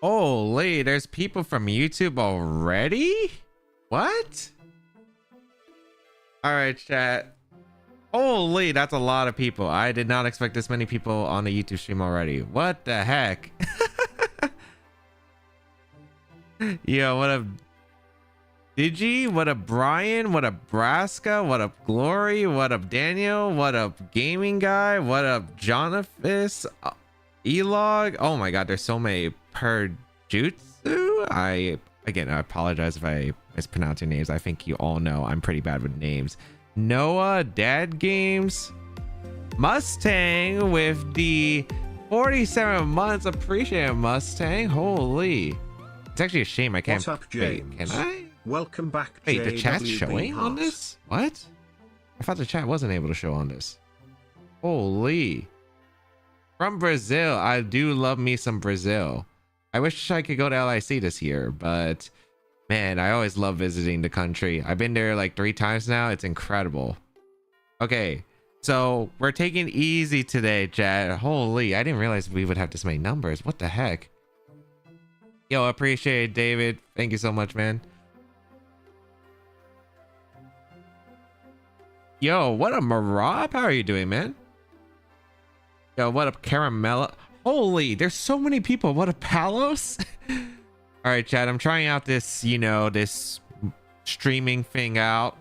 Holy, there's people from YouTube already? What? All right, chat. Holy, that's a lot of people. I did not expect this many people on the YouTube stream already. What the heck? Yo, what up, Digi? What up, Brian? What up, Braska? What up, Glory? What up, Daniel? What up, Gaming Guy? What up, Jonafis? Elog? Oh my god, there's so many per jutsu. I apologize if I mispronounce your names. I think you all know I'm pretty bad with names. Noah, Dad Games, Mustang with the 47 months. Appreciate it, Mustang. Holy, it's actually a shame I can't. What's up, James? Wait, can I? Welcome back. Wait, the chat's JWB showing on this? What? I thought the chat wasn't able to show on this. Holy. From Brazil. I do love me some Brazil. I wish I could go to LIC this year, but man, I always love visiting the country. I've been there like 3 times now. It's incredible. Okay, so we're taking easy today, chat. Holy, I didn't realize we would have this many numbers. What the heck? Yo, appreciate it, David. Thank you so much, man. Yo, what up, Marab? How are you doing, man? Yo, what up, Caramella? Holy, there's so many people. What up, Palos? All right, chat, I'm trying out this, you know, this streaming thing out.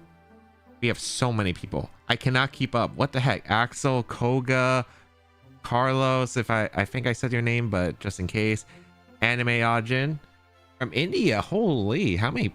We have so many people. I cannot keep up. What the heck? Axel, Koga, Carlos, if I think I said your name, but just in case. Anime Ajin from India. Holy, how many?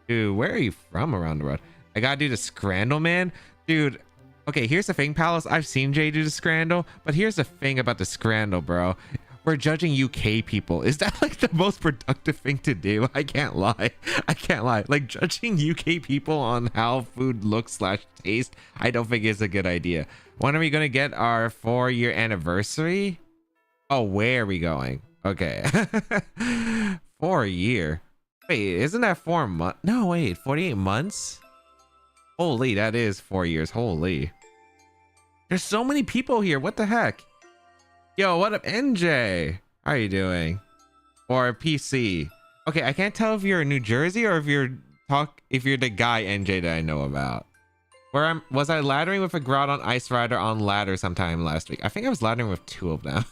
Dude, where are you from around the world? I gotta do the Scrandle, man. Dude, okay, here's the thing, Palace. I've seen Jay do the Scrandle, but here's the thing about the Scrandle, bro. We're judging UK people. Is that like the most productive thing to do? I can't lie. I can't lie. Like judging UK people on how food looks / taste, I don't think is a good idea. When are we gonna get our 4-year anniversary? Oh, where are we going? Okay. 4 year. Wait, isn't that 4 months? No, wait, 48 months? Holy, that is 4 years. Holy. There's so many people here. What the heck? Yo, what up, NJ? How are you doing? Or PC? Okay, I can't tell if you're in New Jersey or if you're the guy NJ that I know about. Was I laddering with a Grout on Ice Rider on ladder sometime last week? I think I was laddering with 2 of them.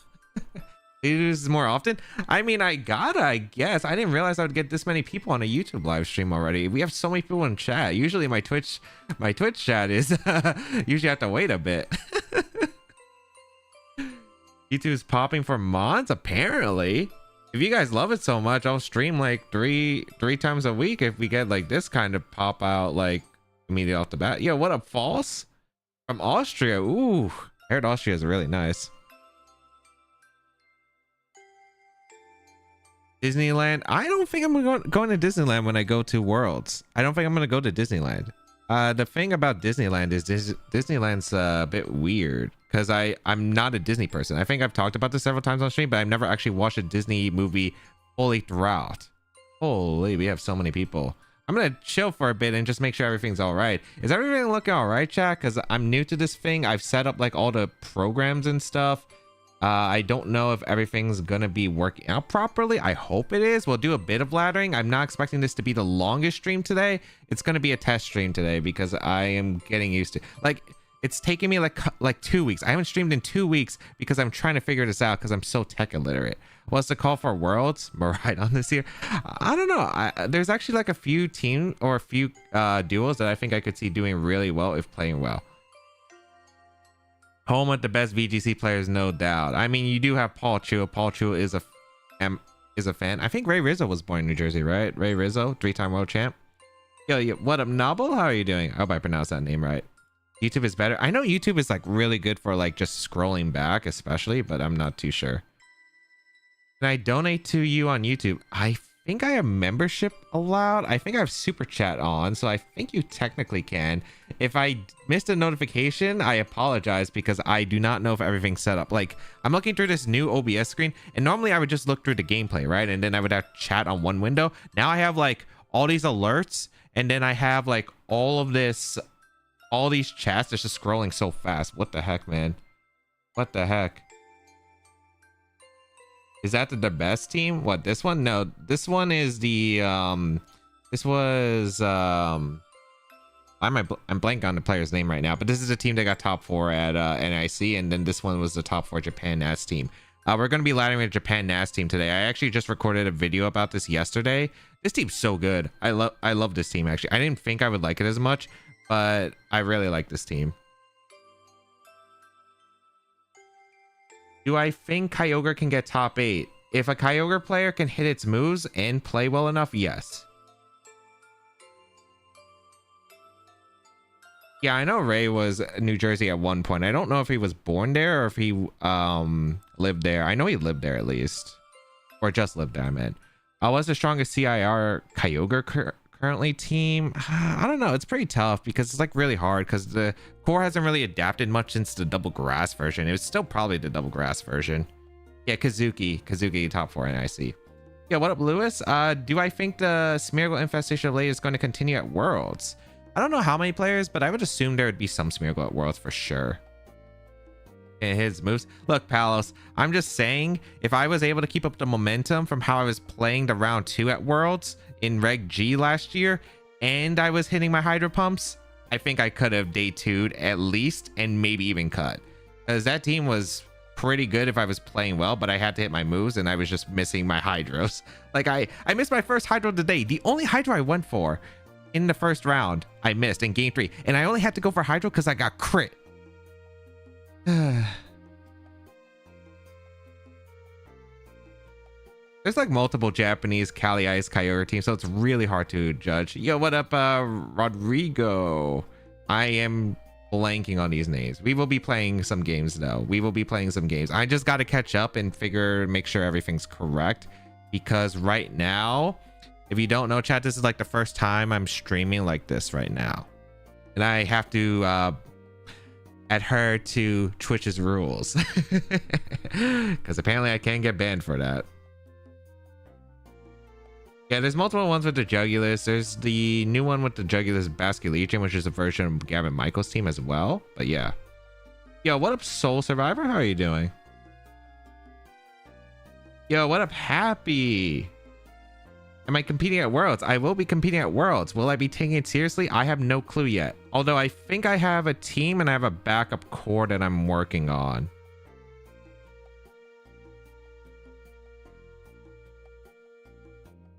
Do you do this more often? I mean, I guess. I didn't realize I would get this many people on a YouTube live stream already. We have so many people in chat. Usually my Twitch chat is usually I have to wait a bit. YouTube is popping for mods, apparently. If you guys love it so much, I'll stream like three times a week if we get like this kind of pop out like immediately off the bat. Yo, what up, False? From Austria. Ooh, I heard Austria is really nice. Disneyland. I don't think I'm going to Disneyland when I go to Worlds. I don't think I'm going to go to Disneyland. The thing about Disneyland is Disneyland's a bit weird because I'm not a Disney person. I think I've talked about this several times on stream, but I've never actually watched a Disney movie fully throughout. Holy, we have so many people. I'm going to chill for a bit and just make sure everything's all right. Is everything looking all right, chat? Because I'm new to this thing. I've set up like all the programs and stuff. I don't know if everything's gonna be working out properly. I hope it is. We'll do a bit of laddering. I'm not expecting this to be the longest stream today. It's gonna be a test stream today because I am getting used to, like, it's taking me like 2 weeks. I haven't streamed in 2 weeks because I'm trying to figure this out because I'm so tech illiterate. What's the call for Worlds? Right on this here. I don't know. There's actually like a few team or a few duos that I think I could see doing really well if playing well. Home with the best VGC players, no doubt. I mean, you do have Paul Chu. Paul Chu is a fan. I think Ray Rizzo was born in New Jersey, right? Ray Rizzo, 3-time world champ. Yo, what up, Noble? How are you doing? I hope I pronounced that name right. YouTube is better. I know YouTube is like really good for like just scrolling back, especially, but I'm not too sure. Can I donate to you on YouTube? I think I have membership allowed. I think I have super chat on, so I think you technically can. If I missed a notification, I apologize because I do not know if everything's set up. Like, I'm looking through this new OBS screen, and normally I would just look through the gameplay, right? And then I would have chat on one window. Now I have like all these alerts, and then I have like all these chats that's just scrolling so fast. What the heck, man? What the heck? Is that the best team? What, this one? No, this one is the this was I'm blank on the player's name right now, but this is a team that got top 4 at NIC, and then this one was the top 4 Japan NAS team. We're going to be laddering a Japan NAS team today. I actually just recorded a video about this yesterday. This team's so good. I love this team. Actually, I didn't think I would like it as much, but I really like this team. Do I think Kyogre can get top 8? If a Kyogre player can hit its moves and play well enough, yes. Yeah, I know Ray was New Jersey at one point. I don't know if he was born there or if he lived there. I know he lived there at least. Or just lived there, I meant. What's the strongest CIR Kyogre currently team? I don't know. It's pretty tough because it's like really hard because the core hasn't really adapted much since the double grass version. It was still probably the double grass version. Yeah, Kazuki top 4 NIC. Yeah, what up, Lewis? Do I think the Smeargle infestation of late is going to continue at Worlds? I don't know how many players, but I would assume there would be some Smeargle at Worlds for sure. And his moves. Look, Palos, I'm just saying, if I was able to keep up the momentum from how I was playing the round 2 at Worlds in Reg G last year, and I was hitting my Hydro Pumps, I think I could have day 2'd at least, and maybe even cut. Because that team was pretty good if I was playing well, but I had to hit my moves, and I was just missing my Hydros. Like, I missed my first Hydro today. The only Hydro I went for in the first round, I missed in game 3. And I only had to go for Hydro because I got crit. There's like multiple Japanese Kali Ice Kyogre teams, so it's really hard to judge. Yo, what up, Rodrigo? I am blanking on these names. We will be playing some games though. We will be playing some games. I just got to catch up and make sure everything's correct, because right now, if you don't know, chat, this is like the first time I'm streaming like this right now, and I have to adhere to Twitch's rules because apparently I can't get banned for that. Yeah, there's multiple ones with the Jugulus. There's the new one with the Jugulus Basculegion, which is a version of Gavin Michael's team as well. But yeah. Yo, what up, Soul Survivor? How are you doing? Yo, what up, Happy? Am I competing at Worlds? I will be competing at Worlds. Will I be taking it seriously? I have no clue yet. Although I think I have a team and I have a backup core that I'm working on.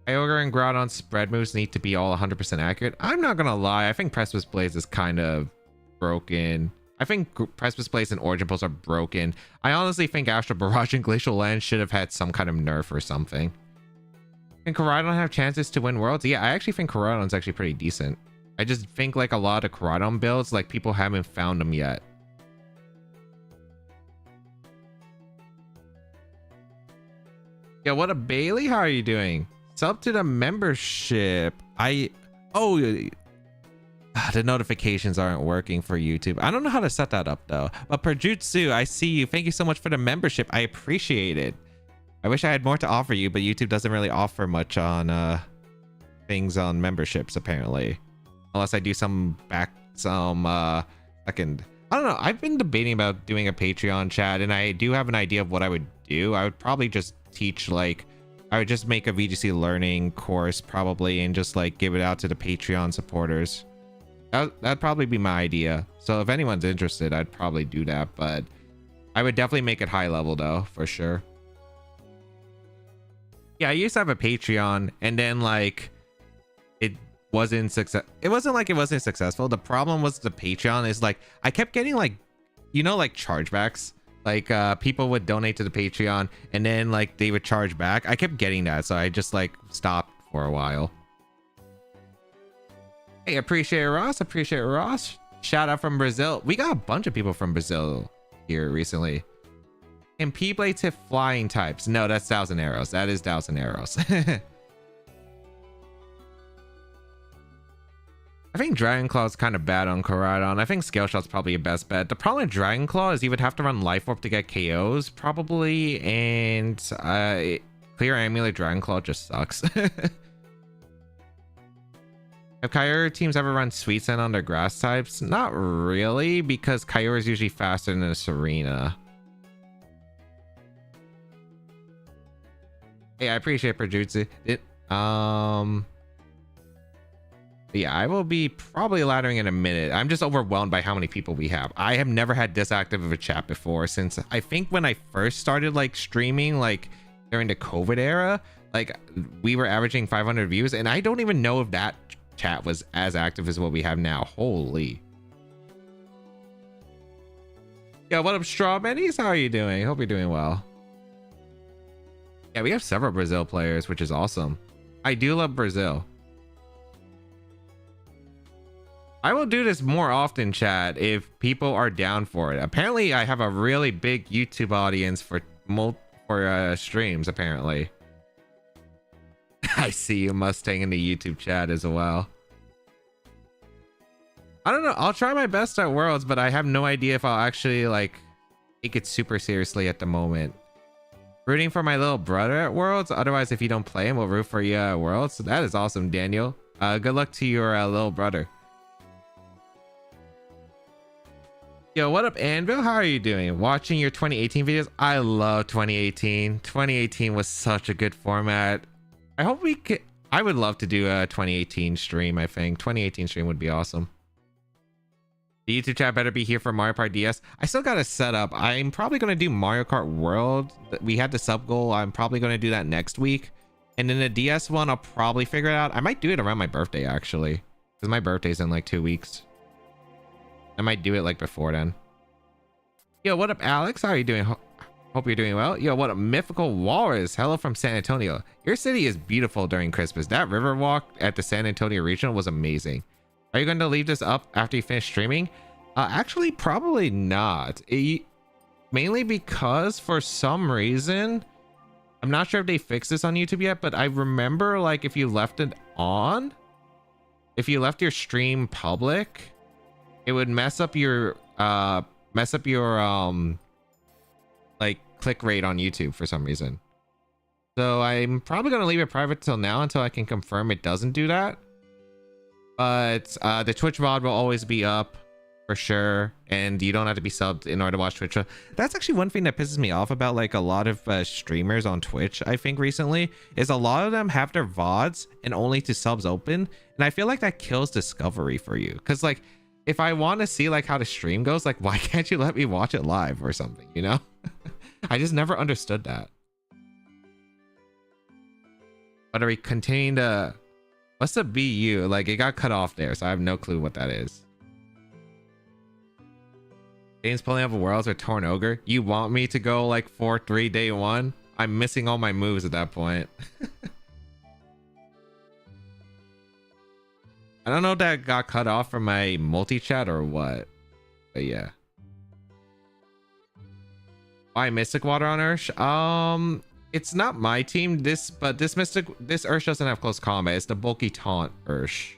Kyogre and Groudon spread moves need to be all 100% accurate. I'm not gonna lie, I think Precipice Blaze is kind of broken. I think Precipice Blaze and Origin Pulse are broken. I honestly think Astral Barrage and Glacial Lens should have had some kind of nerf or something. Can Koraidon have chances to win Worlds? Yeah, I actually think Koraidon's actually pretty decent. I just think like a lot of Koraidon builds, like people haven't found them yet. Yeah, what up, Bailey? How are you doing? Sub to the membership. The notifications aren't working for YouTube. I don't know how to set that up though. But Perjutsu, I see you. Thank you so much for the membership. I appreciate it. I wish I had more to offer you, but YouTube doesn't really offer much on things on memberships apparently, unless I do some second. I don't know. I've been debating about doing a Patreon chat, and I do have an idea of what I would do. I would probably just teach, like, I would just make a VGC learning course probably and just like give it out to the Patreon supporters. That'd probably be my idea. So if anyone's interested, I'd probably do that, but I would definitely make it high level though, for sure. Yeah, I used to have a Patreon, and then like it wasn't like it wasn't successful. The problem was the Patreon is like I kept getting like, you know, like chargebacks. Like people would donate to the Patreon and then like they would charge back. I kept getting that, so I just like stopped for a while. Hey, appreciate it, Ross. Appreciate it, Ross. Shout out from Brazil. We got a bunch of people from Brazil here recently. And P-Blades hit flying types. No, that's Thousand Arrows. That is Thousand Arrows. I think Dragon Claw is kind of bad on Koraidon. I think Scale Shot's probably your best bet. The problem with Dragon Claw is you would have to run Life Orb to get KOs, probably, and clear Amulet Dragon Claw just sucks. Have Kyogre teams ever run Sweet Scent on their grass types? Not really, because Kyogre is usually faster than a Serena. Hey, I appreciate Perjutsu. Yeah, I will be probably laddering in a minute. I'm just overwhelmed by how many people we have. I have never had this active of a chat before, since I think when I first started like streaming, like during the COVID era, like we were averaging 500 views, and I don't even know if that chat was as active as what we have now. Holy. Yo, what up, Strawberries? How are you doing? Hope you're doing well. Yeah, we have several Brazil players, which is awesome. I do love Brazil. I will do this more often, chat, if people are down for it. Apparently, I have a really big YouTube audience for streams, apparently. I see you, Mustang, in the YouTube chat as well. I don't know. I'll try my best at Worlds, but I have no idea if I'll actually, like, take it super seriously at the moment. Rooting for my little brother at Worlds. Otherwise, if you don't play him, we'll root for you at Worlds. So that is awesome, Daniel. Good luck to your little brother. Yo, what up, Anvil? How are you doing? Watching your 2018 videos? I love 2018. 2018 was such a good format. I hope we could. I would love to do a 2018 stream. I think 2018 stream would be awesome. The YouTube chat better be here for Mario Kart DS. I still got to set up. I'm probably going to do Mario Kart World. We had the sub goal. I'm probably going to do that next week. And then the DS one, I'll probably figure it out. I might do it around my birthday, actually, because my birthday's in like 2 weeks. I might do it like before then. Yo, what up, Alex? How are you doing? Hope you're doing well. Yo, what up, Mythical Walrus? Hello from San Antonio. Your city is beautiful during Christmas. That river walk at the San Antonio Regional was amazing. Are you going to leave this up after you finish streaming? Actually, probably not. Mainly because for some reason, I'm not sure if they fixed this on YouTube yet, but I remember like if you left it on, if you left your stream public, it would mess up your like click rate on YouTube for some reason. So I'm probably going to leave it private till now until I can confirm it doesn't do that. But the Twitch VOD will always be up for sure, and you don't have to be subbed in order to watch Twitch. That's actually one thing that pisses me off about like a lot of streamers on Twitch, I think recently, is a lot of them have their VODs and only to subs open, and I feel like that kills discovery for you, because like if I want to see like how the stream goes, like why can't you let me watch it live or something, you know? I just never understood that. But are we continuing to... What's the BU? Like, it got cut off there, so I have no clue what that is. James pulling up Worlds or Torn Ogre? You want me to go like 4-3 day one? I'm missing all my moves at that point. I don't know if that got cut off from my multi-chat or what. But yeah. Why Mystic Water on Ursh? It's not my team, but this Ursh doesn't have close combat. It's the bulky taunt Ursh.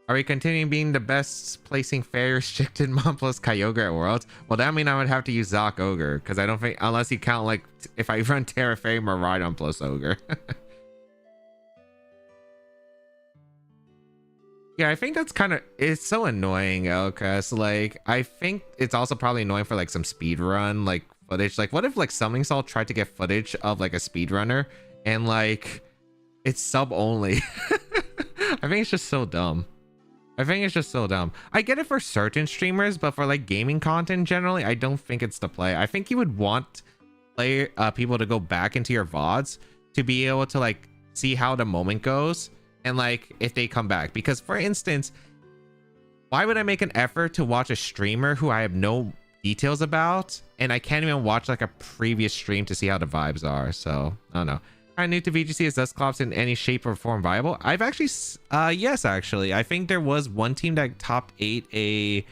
Are we continuing being the best placing fair restricted Mon plus Kyogre at Worlds? Well, that mean I would have to use Zoc Ogre, because I don't think, unless you count like if I run Terra Fame or Rhydon plus Ogre. Yeah, I think that's kind of, it's so annoying, Elkas. Like, I think it's also probably annoying for like some speed run like footage. Like, what if like Summoning Salt tried to get footage of like a speedrunner and like it's sub only? I think it's just so dumb. I think it's just so dumb. I get it for certain streamers, but for like gaming content generally, I don't think it's the play. I think you would want people to go back into your VODs to be able to like see how the moment goes. And like if they come back, because for instance, why would I make an effort to watch a streamer who I have no details about, and I can't even watch like a previous stream to see how the vibes are? So I don't know. I'm new to VGC. Is Dusclops in any shape or form viable? I've actually yes, actually I think there was one team that top 8 a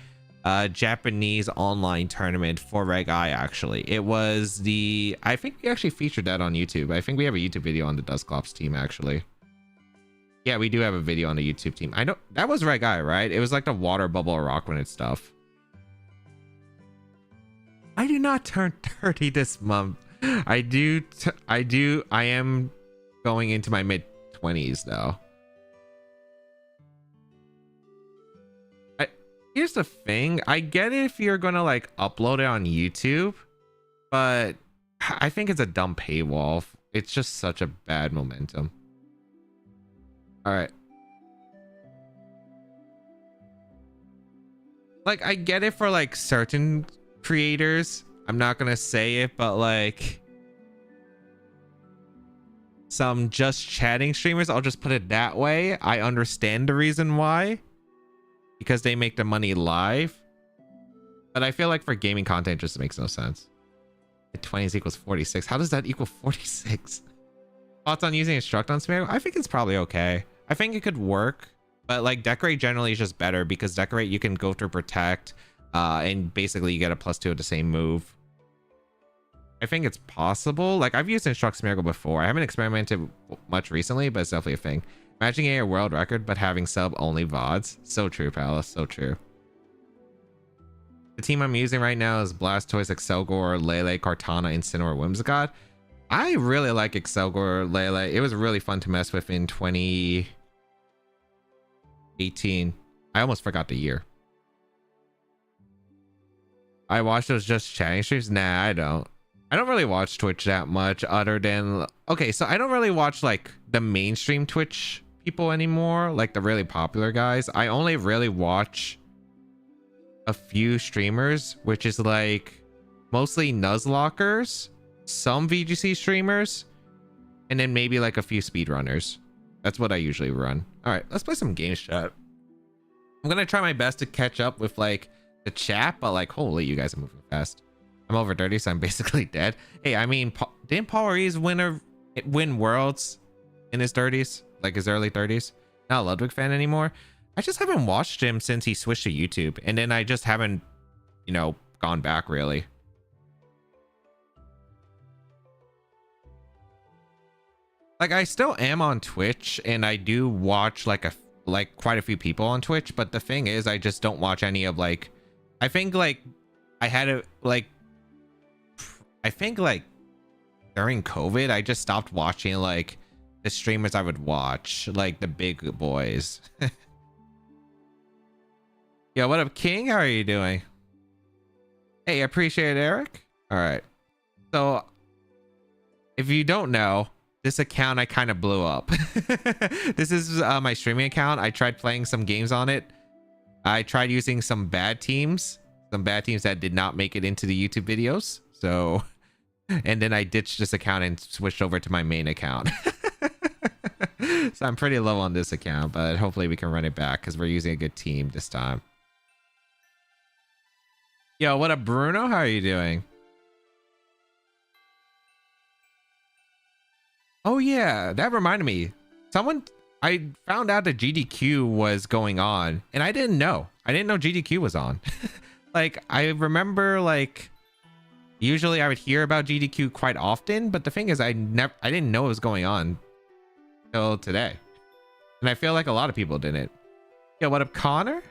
Japanese online tournament for Reg I. Actually, it was the, I think we actually featured that on YouTube. I think we have a YouTube video on the Dusclops team actually. Yeah, we do have a video on the YouTube team. I know that was Reg I, right? It was like the water bubble Rockman stuff. I do not turn 30 this month. I am going into my mid 20s though. Here's the thing. I get it if you're gonna like upload it on YouTube, but I think it's a dumb paywall. It's just such a bad momentum. All right. Like, I get it for like certain creators. I'm not gonna say it, but like some just chatting streamers, I'll just put it that way. I understand the reason why, because they make the money live. But I feel like for gaming content, it just makes no sense. 20s equals 46. How does that equal 46? Thoughts on using Instruct on Smear? I think it's probably okay. I think it could work, but like Decorate generally is just better because Decorate you can go through Protect, and basically you get a +2 of the same move. I think it's possible. Like, I've used Instruct Smeargle before. I haven't experimented much recently, but it's definitely a thing. Imagine getting a world record, but having sub-only VODs. So true, Palace. So true. The team I'm using right now is Blastoise, Excelgor, Lele, Kartana, Incineroar, Whimsicott. I really like Excelgor, Lele. It was really fun to mess with in 2018. I almost forgot the year. I watch those just chatting streams. Nah, I don't really watch Twitch that much other than, okay, so I don't really watch like the mainstream Twitch people anymore, like the really popular guys. I only really watch a few streamers, which is like mostly Nuzlockers, some VGC streamers, and then maybe like a few speedrunners. That's what I usually run. All right, let's play some games, chat. I'm gonna try my best to catch up with like the chat, but like, holy, you guys are moving fast. I'm over 30, so I'm basically dead. Hey, I mean, didn't Paul Rees win Worlds in his 30s, like his early 30s? Not a Ludwig fan anymore. I just haven't watched him since he switched to YouTube, and then I just haven't, you know, gone back really. Like, I still am on Twitch, and I do watch like quite a few people on Twitch, but the thing is, I just don't watch any of like, I think like during COVID, I just stopped watching like the streamers I would watch, like the big boys. Yo, what up, King? How are you doing? Hey, appreciate it, Eric. All right. So if you don't know, this account I kind of blew up. This is my streaming account. I tried playing some games on it. I tried using some bad teams that did not make it into the YouTube videos. So, and then I ditched this account and switched over to my main account. So I'm pretty low on this account, but hopefully we can run it back because we're using a good team this time. Yo, what up, Bruno? How are you doing? Oh yeah, that reminded me. I found out that GDQ was going on, and I didn't know. I didn't know GDQ was on. Like, I remember, like, usually I would hear about GDQ quite often, but the thing is, I didn't know it was going on till today, and I feel like a lot of people didn't. Yo, what up, Connor?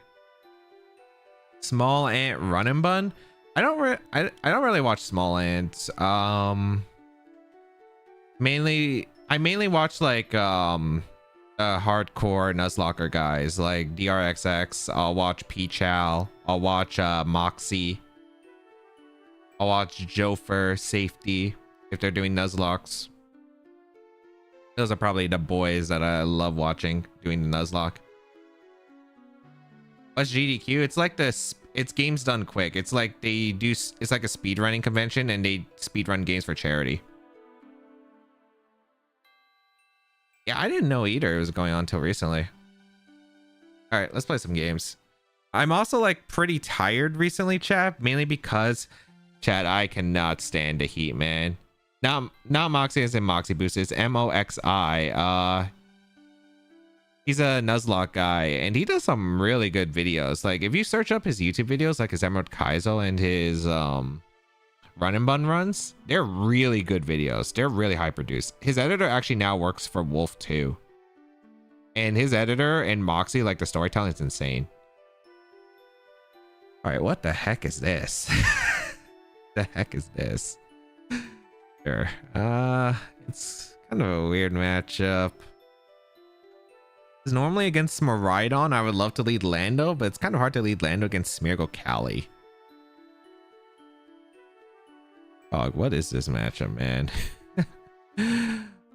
Small Ant Running Bun. I don't really watch Small Ants. I mainly watch like hardcore Nuzlocker guys like DRXX. I'll watch Peachow. I'll watch Moxie. I'll watch Jofer Safety if they're doing Nuzlocks. Those are probably the boys that I love watching doing the Nuzlocke. What's GDQ? It's like this. It's games done quick. It's like they do. It's like a speedrunning convention, and they speedrun games for charity. Yeah, I didn't know either it was going on till recently. All right, let's play some games. I'm also like pretty tired recently, chat, mainly because, chat, I cannot stand the heat, man. Now Moxie is in Moxie Boost. It's MOXI. He's a Nuzlocke guy, and he does some really good videos. Like if you search up his YouTube videos, like his Emerald Kaizo and his run and bun runs, they're really good videos. They're really high produced. His editor actually now works for Wolf 2. And his editor and Moxie, like the storytelling is insane. All right, what the heck is this? The heck is this? Sure. It's kind of a weird matchup. Because normally against Miraidon, I would love to lead Lando, but it's kind of hard to lead Lando against Smeargle Callie. Oh, what is this matchup, man?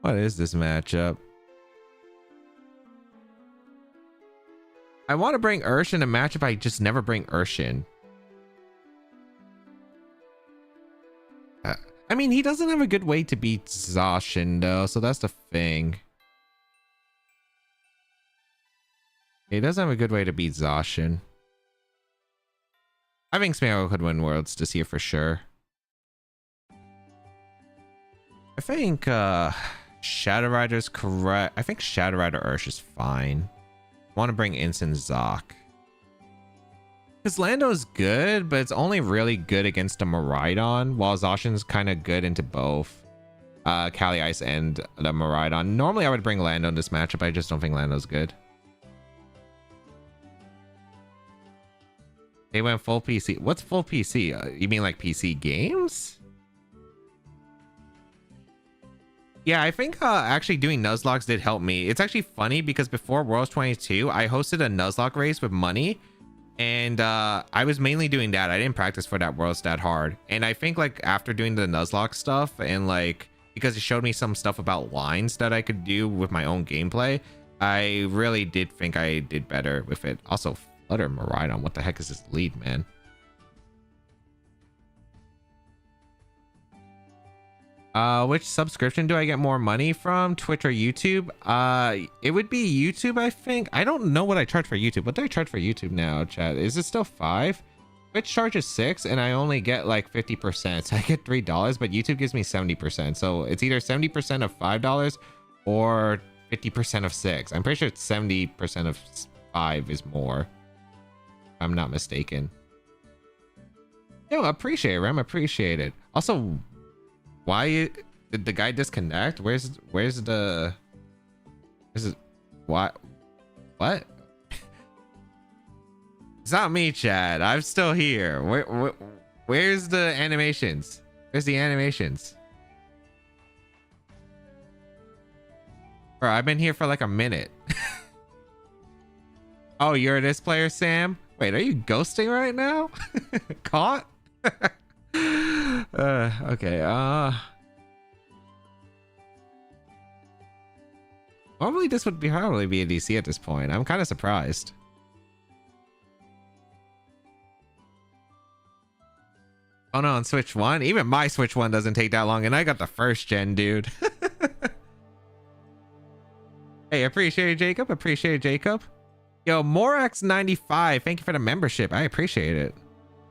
What is this matchup? I want to bring Urshin a matchup. I just never bring Urshin. I mean, he doesn't have a good way to beat Zacian, though, so that's the thing. He doesn't have a good way to beat Zacian. I think Smeargle could win Worlds this year for sure. I think Shadow Rider's correct. I think Shadow Rider Ursh is fine. I want to bring Ensign Zoc. Because Lando's good, but it's only really good against a Miraidon, while Zacian's kind of good into both Callie Ice and the Miraidon. Normally I would bring Lando in this matchup, I just don't think Lando's good. They went full PC. What's full PC? You mean like PC games? Yeah, I think actually doing Nuzlocks did help me. It's actually funny because before Worlds 22, I hosted a Nuzlocke race with money. And I was mainly doing that. I didn't practice for that Worlds that hard. And I think like after doing the Nuzlocke stuff and like, because it showed me some stuff about lines that I could do with my own gameplay, I really did think I did better with it. Also, Flutter Miraidon, what the heck is this lead, man? Which subscription do I get more money from, Twitch or YouTube? It would be YouTube, I think. I don't know what I charge for YouTube. What do I charge for YouTube now, chat? Is it still 5? Twitch charges 6 and I only get like 50%. So I get $3, but YouTube gives me 70%. So it's either 70% of $5 or 50% of 6. I'm pretty sure it's 70% of 5 is more, if I'm not mistaken. Yo, appreciate it, Rem. Appreciate it. Also, why did the guy disconnect? Where's the what It's not me, Chad. I'm still here. Where's the animations? Where's the animations? Bro, I've been here for like a minute. Oh, you're this player, Sam? Wait, are you ghosting right now? Caught? Okay, normally this would probably be a DC at this point. I'm kind of surprised. Oh no, on Switch 1? Even my Switch 1 doesn't take that long, and I got the first gen, dude. Hey, appreciate it, Jacob. Appreciate it, Jacob. Yo, Morax95, thank you for the membership. I appreciate it.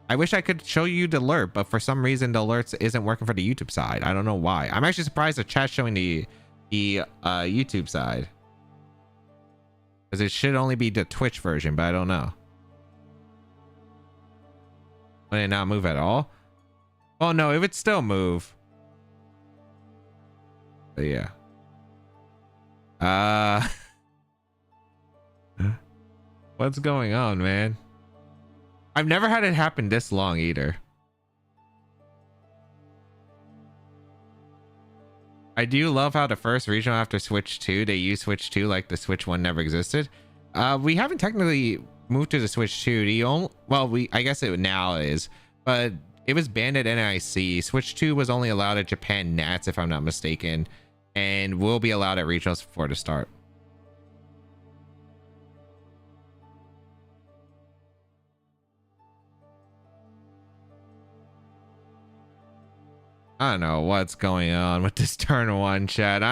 I wish I could show you the alert, but for some reason the alerts isn't working for the YouTube side. I don't know why. I'm actually surprised the chat's showing the YouTube side, because it should only be the Twitch version, but I don't know. Would it not move at all? Oh no, it would still move. But yeah. What's going on, man? I've never had it happen this long either. I do love how the first regional after Switch 2, they use Switch 2 like the Switch 1 never existed. We haven't technically moved to the Switch 2. I guess it now is, but it was banned at NIC. Switch 2 was only allowed at Japan Nats, if I'm not mistaken, and will be allowed at regionals before the start. I don't know what's going on with this turn 1 chat.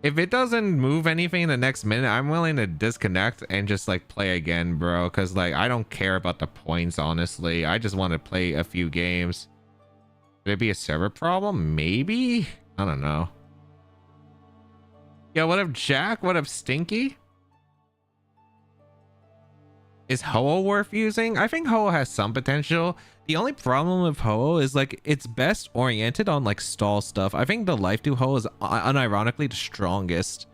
If it doesn't move anything in the next minute, I'm willing to disconnect and just like play again, bro. Cause like I don't care about the points, honestly. I just want to play a few games. Could it be a server problem? Maybe? I don't know. Yo, what up, Jack? What up, Stinky? Is Ho-Oh worth using? I think Ho-Oh has some potential. The only problem with Ho-Oh is like it's best oriented on like stall stuff. I think the life to Ho-Oh is unironically the strongest,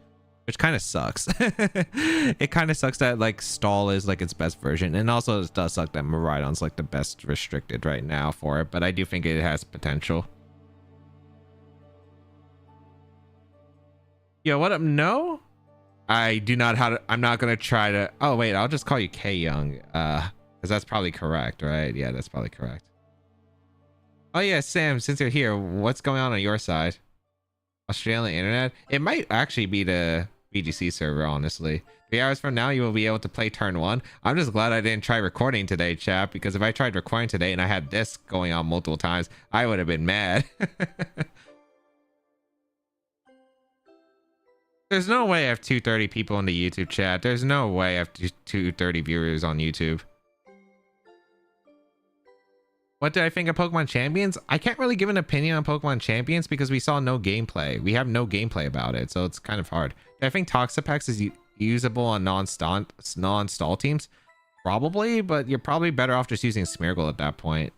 which kind of sucks. It kind of sucks that like stall is like its best version, and also it does suck that Miraidon's like the best restricted right now for it, but I do think it has potential. Yo, what up? No, I do not I'm not gonna try to. Oh wait, I'll just call you K Young, because that's probably correct, right? Yeah, that's probably correct. Oh yeah, Sam, since you're here, what's going on your side? Australian internet? It might actually be the VGC server, honestly. 3 hours from now, you will be able to play turn 1. I'm just glad I didn't try recording today, chat, because if I tried recording today and I had this going on multiple times, I would have been mad. There's no way I have 230 people in the YouTube chat. There's no way I have 230 viewers on YouTube. What did I think of Pokemon Champions? I can't really give an opinion on Pokemon Champions because we saw no gameplay. We have no gameplay about it, so it's kind of hard. I think Toxapex is usable on non-stall teams. Probably, but you're probably better off just using Smeargle at that point.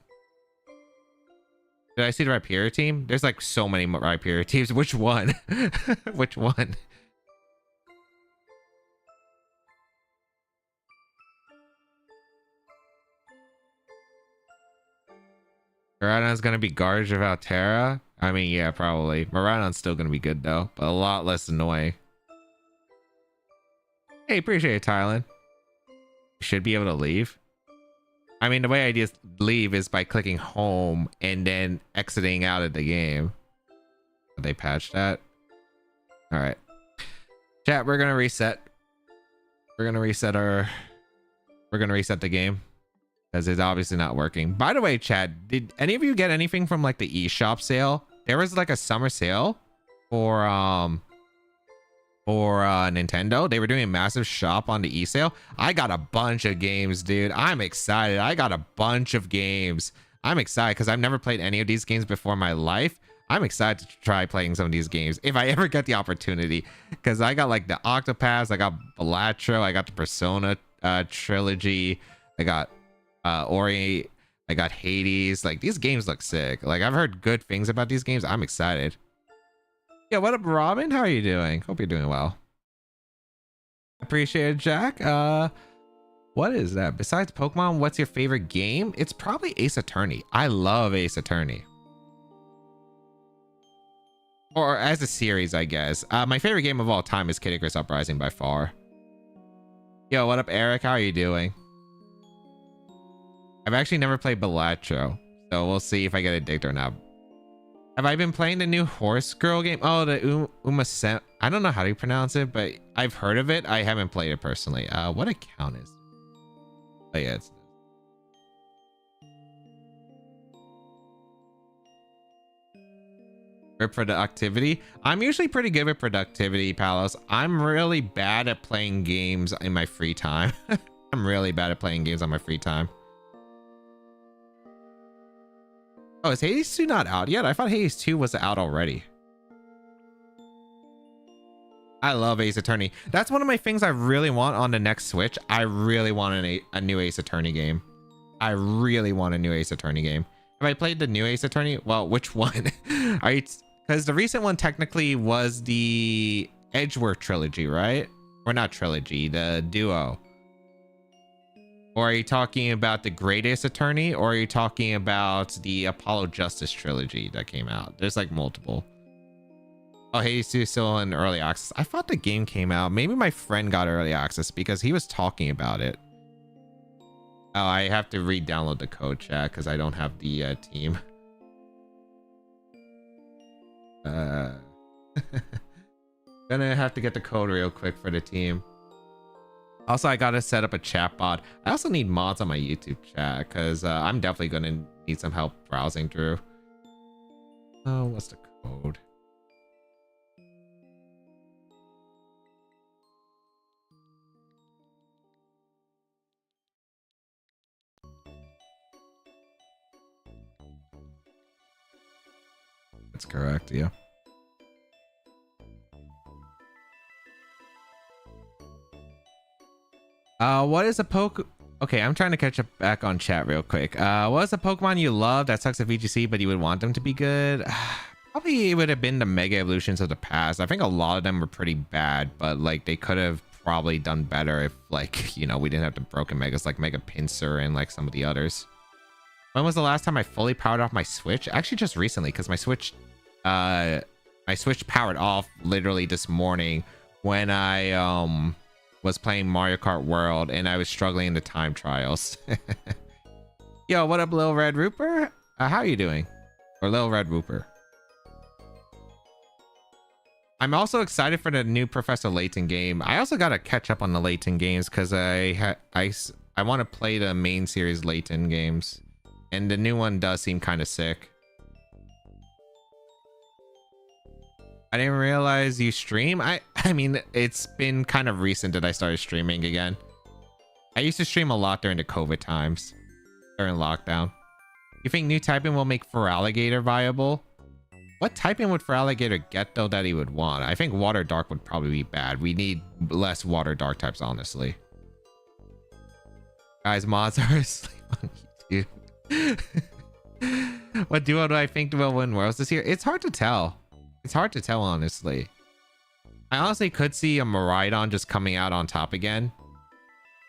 Did I see the Rhyperior team? There's like so many Rhyperior teams. Which one? Which one? Miraidon's gonna be garbage of Altera. I mean, yeah, probably. Miraidon's still gonna be good though, but a lot less annoying. Hey, appreciate it, Thailand. Should be able to leave. I mean, the way I just leave is by clicking home and then exiting out of the game. Did they patch that? All right, chat. We're gonna reset. We're gonna reset the game. Because it's obviously not working. By the way, Chad, did any of you get anything from like the eShop sale? There was like a summer sale for Nintendo. They were doing a massive shop on the eSale. I got a bunch of games, dude. I'm excited. I got a bunch of games. I'm excited because I've never played any of these games before in my life. I'm excited to try playing some of these games if I ever get the opportunity. Because I got like the Octopath, I got Balatro, I got the Persona trilogy, I got Ori, I got Hades. Like, these games look sick. Like, I've heard good things about these games. I'm excited. Yeah, what up, Robin? How are you doing? Hope you're doing well. Appreciate it, Jack. What is that? Besides Pokemon, what's your favorite game? It's probably Ace Attorney. I love Ace Attorney. Or as a series, I guess. My favorite game of all time is Kid Icarus Uprising by far. Yo, what up, Eric? How are you doing? I've actually never played Balatro, so we'll see if I get addicted or not. Have I been playing the new Horse Girl game? Oh, the Umasem. I don't know how to pronounce it, but I've heard of it. I haven't played it personally. What account is it? Oh yeah, it's for productivity. I'm usually pretty good with productivity, Palos. I'm really bad at playing games in my free time. I'm really bad at playing games on my free time. Oh, is Hades 2 not out yet? I thought Hades 2 was out already. I love Ace Attorney. That's one of my things I really want on the next Switch. I really want a new Ace Attorney game. I really want a new Ace Attorney game. Have I played the new Ace Attorney? Well, which one? Are you... Because the recent one technically was the Edgeworth trilogy, right? Or not trilogy, the duo. Or are you talking about the Great Ace Attorney? Or are you talking about the Apollo Justice trilogy that came out? There's like multiple. Oh, Hades 2 is still in early access. I thought the game came out. Maybe my friend got early access because he was talking about it. Oh, I have to re-download the code, chat, because I don't have the team. Gonna have to get the code real quick for the team. Also, I gotta set up a chat bot. I also need mods on my YouTube chat because I'm definitely gonna need some help browsing through. Oh, what's the code? That's correct, yeah. What is a poke? Okay, I'm trying to catch up back on chat real quick. What is a Pokemon you love that sucks at VGC, but you would want them to be good? Probably it would have been the Mega Evolutions of the past. I think a lot of them were pretty bad, but like they could have probably done better if, like, you know, we didn't have the broken Megas like Mega Pinsir and like some of the others. When was the last time I fully powered off my Switch? Actually, just recently, because my Switch powered off literally this morning when I was playing Mario Kart World and I was struggling in the time trials. Yo, what up, Lil Red Rooper? How are you doing? Or Lil Red Rooper? I'm also excited for the new Professor Layton game. I also gotta catch up on the Layton games because I want to play the main series Layton games, and the new one does seem kind of sick. I didn't realize you stream. I mean, it's been kind of recent that I started streaming again. I used to stream a lot during the COVID times, during lockdown. You think new typing will make Feraligatr viable? What typing would Feraligatr get though that he would want? I think Water Dark would probably be bad. We need less Water Dark types, honestly. Guys, mods are asleep on YouTube. What duo do I think will win Worlds this year? It's hard to tell. It's hard to tell, honestly. I honestly could see a Miraidon just coming out on top again.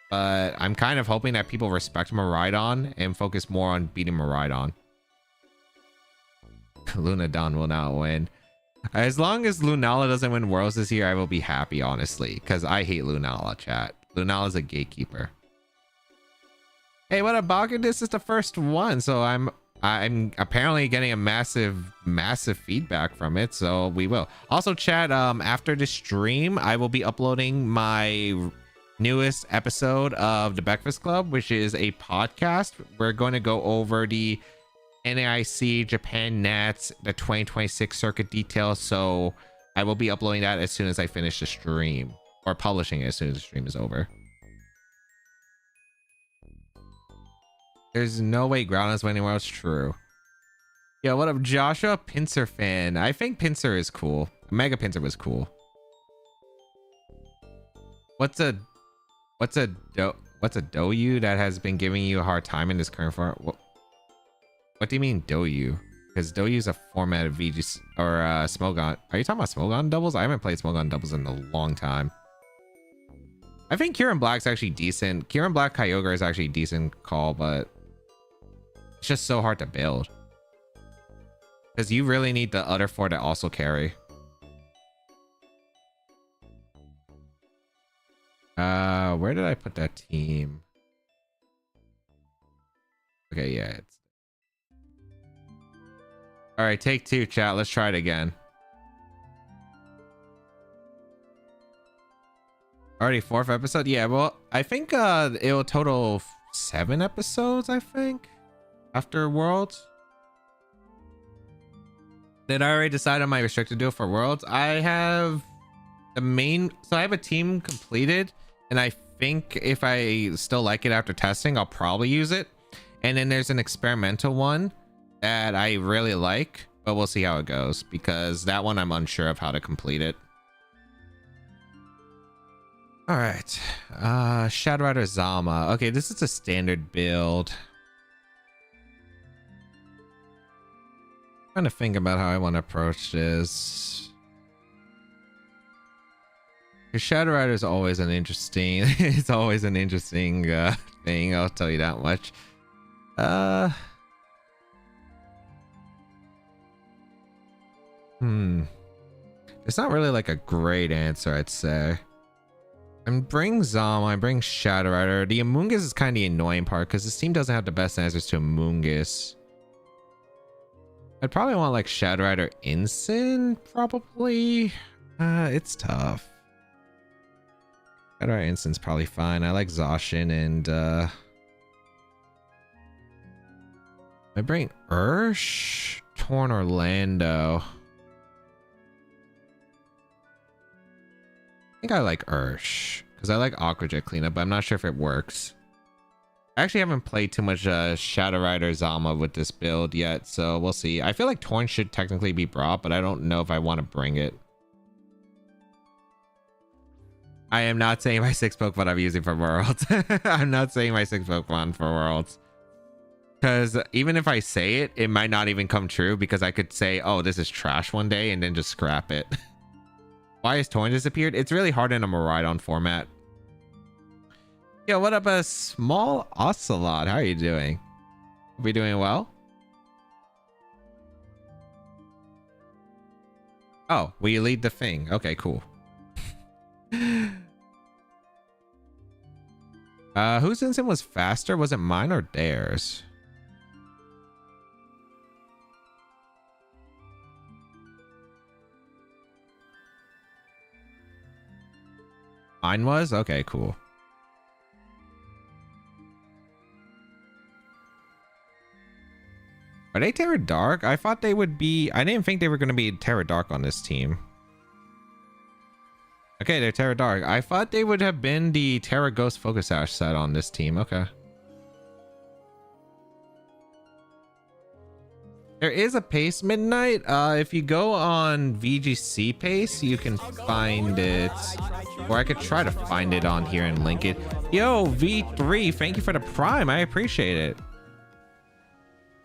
But I'm kind of hoping that people respect Miraidon and focus more on beating Miraidon. Lunadon will not win. As long as Lunala doesn't win Worlds this year, I will be happy, honestly. Because I hate Lunala, chat. Lunala's a gatekeeper. Hey, what up, Balkan? This is the first one, so I'm apparently getting a massive feedback from it, so we will. Also, chat, after the stream, I will be uploading my newest episode of the Breakfast Club, which is a podcast. We're going to go over the NAIC Japan Nats, the 2026 circuit details, so I will be uploading that as soon as I finish the stream, or publishing it as soon as the stream is over. There's no way Ground is winning Worlds. True. Yo, what up, Joshua? Pinsir fan. I think Pinsir is cool. Mega Pinsir was cool. What's a Doyu that has been giving you a hard time in this current form? What do you mean Doyu? Because Doyu is a format of VGC or Smogon. Are you talking about Smogon doubles? I haven't played Smogon doubles in a long time. I think Kieran Black's actually decent. Kieran Black Kyogre is actually a decent call, but it's just so hard to build. Because you really need the other four to also carry. Where did I put that team? Okay, yeah. All right, take two, chat. Let's try it again. Already fourth episode? Yeah, well, I think it'll total 7 episodes, I think, after Worlds. Did I already decide on my restricted duo for Worlds? I have the main, so I have a team completed, and I think if I still like it after testing, I'll probably use it. And then there's an experimental one that I really like, but we'll see how it goes, because that one I'm unsure of how to complete it. All right, Shadow Rider Zama. Okay, this is a standard build. Trying to think about how I want to approach this. Because Shadow Rider is always an interesting. It's always an interesting thing. I'll tell you that much. It's not really like a great answer, I'd say. I bring Zama, I bring Shadow Rider. The Amoonguss is kind of the annoying part because this team doesn't have the best answers to Amoonguss. I'd probably want like Shadow Rider Ensign, probably. It's tough. Shadow Rider Ensign's probably fine. I like Zacian and I bring Ursh, Torn Orlando. I think I like Ursh because I like Aquajet cleanup, but I'm not sure if it works. I actually haven't played too much Shadow Rider Zama with this build yet, so we'll see. I feel like Torn should technically be brought, but I don't know if I want to bring it. I am not saying my 6 Pokemon I'm using for Worlds. I'm not saying my 6 Pokemon for Worlds. Because even if I say it, it might not even come true because I could say, oh, this is trash one day and then just scrap it. Why has Torn disappeared? It's really hard in a Miraidon format. Yo, what up, a small ocelot? How are you doing? We doing well? Oh, we lead the thing. Okay, cool. Whose instant was faster? Was it mine or theirs? Mine was? Okay, cool. Are they Terra Dark? I thought they would be... I didn't think they were going to be Terra Dark on this team. Okay, they're Terra Dark. I thought they would have been the Terra Ghost Focus Ash set on this team. Okay. There is a Pace Midnight. If you go on VGC Pace, you can find it. Or I could try to find it on here and link it. Yo, V3, thank you for the Prime. I appreciate it.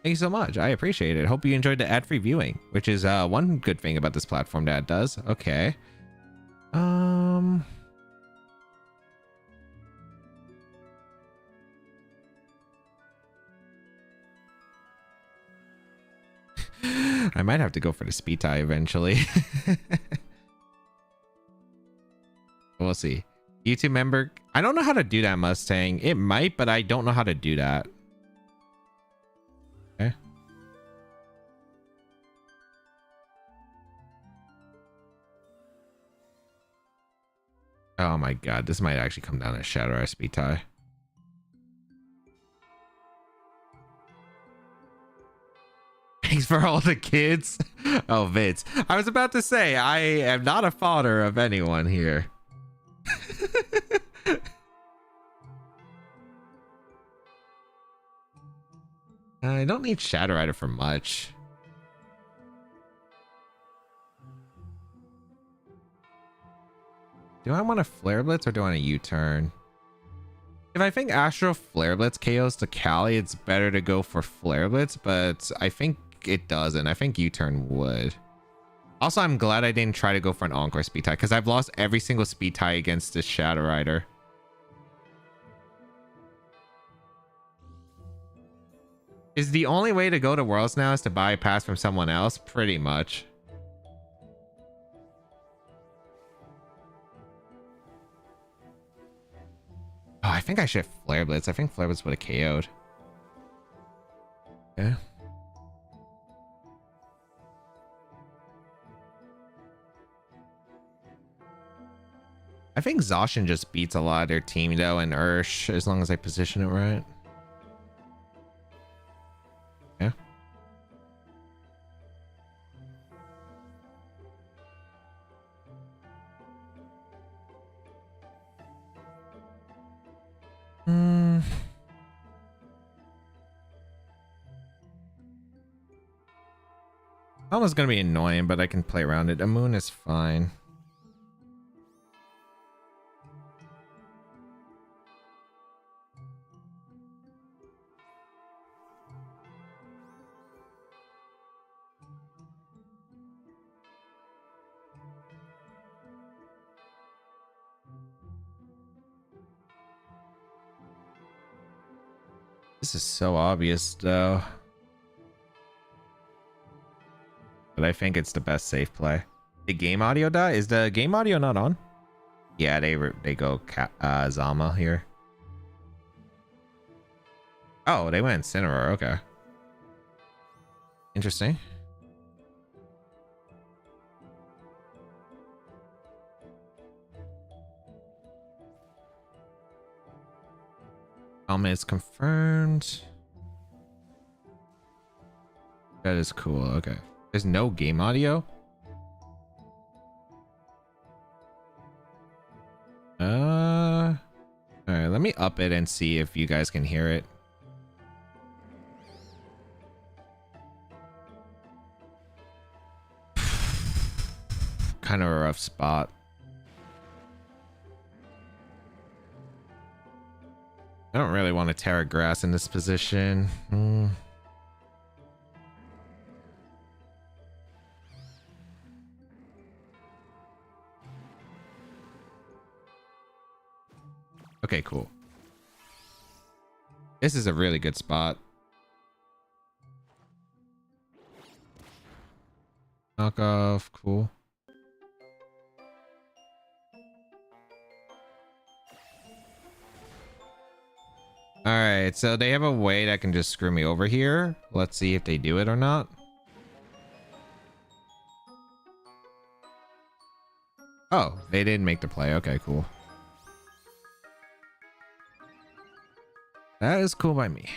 Thank you so much. I appreciate it. Hope you enjoyed the ad-free viewing, which is one good thing about this platform that it does. Okay. I might have to go for the speed tie eventually. We'll see. YouTube member. I don't know how to do that, Mustang. It might, but I don't know how to do that. Okay. Oh my god, this might actually come down to Shadow or speed tie. Thanks for all the kids. Oh, Vince. I was about to say, I am not a father of anyone here. I don't need Shadow Rider for much. Do I want a Flare Blitz or do I want a U-turn? If I think Astro Flare Blitz KOs to Cali, it's better to go for Flare Blitz, but I think it doesn't. I think U-turn would. Also, I'm glad I didn't try to go for an Encore speed tie because I've lost every single speed tie against this Shadow Rider. Is the only way to go to Worlds now is to buy a pass from someone else? Pretty much. Oh, I think I should have Flare Blitz. I think Flare Blitz would have KO'd. Yeah. I think Zacian just beats a lot of their team though, and Ursh, as long as I position it right. Yeah. Almost gonna be annoying, but I can play around it. A moon is fine. This is so obvious though. But I think it's the best safe play. The game audio die? Is the game audio not on? Yeah, they go Zama here. Oh, they went Incineroar. Okay. Interesting. Helmet is confirmed. That is cool. Okay. There's no game audio? Alright, let me up it and see if you guys can hear it. Kind of a rough spot. I don't really want to Terra Grass in this position. Okay, cool. This is a really good spot. Knock off, cool. All right, so they have a way that can just screw me over here. Let's see if they do it or not. Oh, they didn't make the play. Okay, cool. That is cool by me.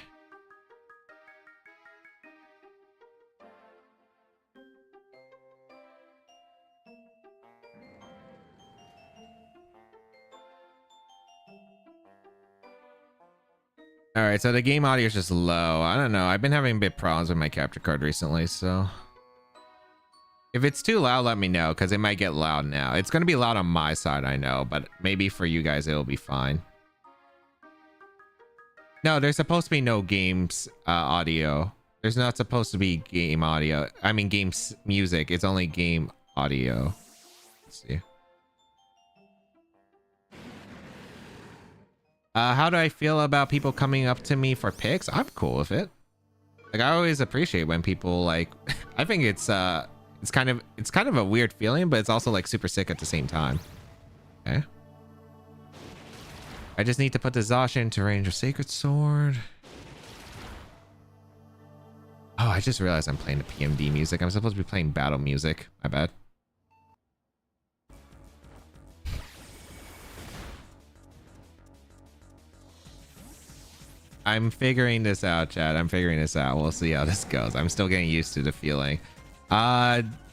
All right, so the game audio is just low. I don't know. I've been having a bit problems with my capture card recently, so if it's too loud, let me know, because it might get loud now. It's going to be loud on my side, I know, but maybe for you guys, it'll be fine. No, there's supposed to be no games audio. There's not supposed to be game audio. I mean, games music. It's only game audio. Let's see. How do I feel about people coming up to me for picks? I'm cool with it. Like, I always appreciate when people like. I think it's kind of a weird feeling, but it's also like super sick at the same time. Okay. I just need to put the Zasha into range of Sacred Sword. Oh, I just realized I'm playing the PMD music. I'm supposed to be playing battle music. My bad. I'm figuring this out, Chad. I'm figuring this out. We'll see how this goes. I'm still getting used to the feeling.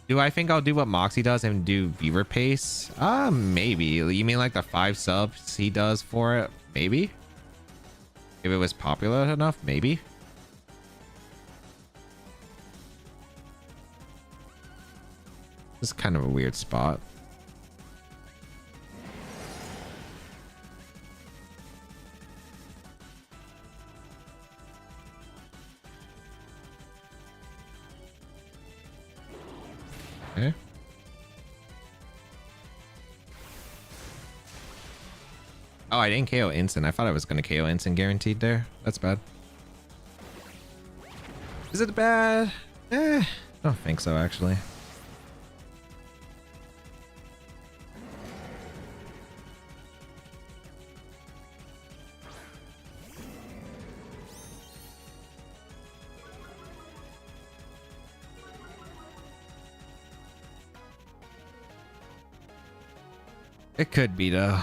Do I think I'll do what Moxie does and do viewer pace? Maybe. You mean like the 5 subs he does for it? Maybe. If it was popular enough, maybe. This is kind of a weird spot. Okay. Oh, I didn't KO instant. I thought I was going to KO instant guaranteed there. That's bad. Is it bad? I don't think so, actually. It could be, though.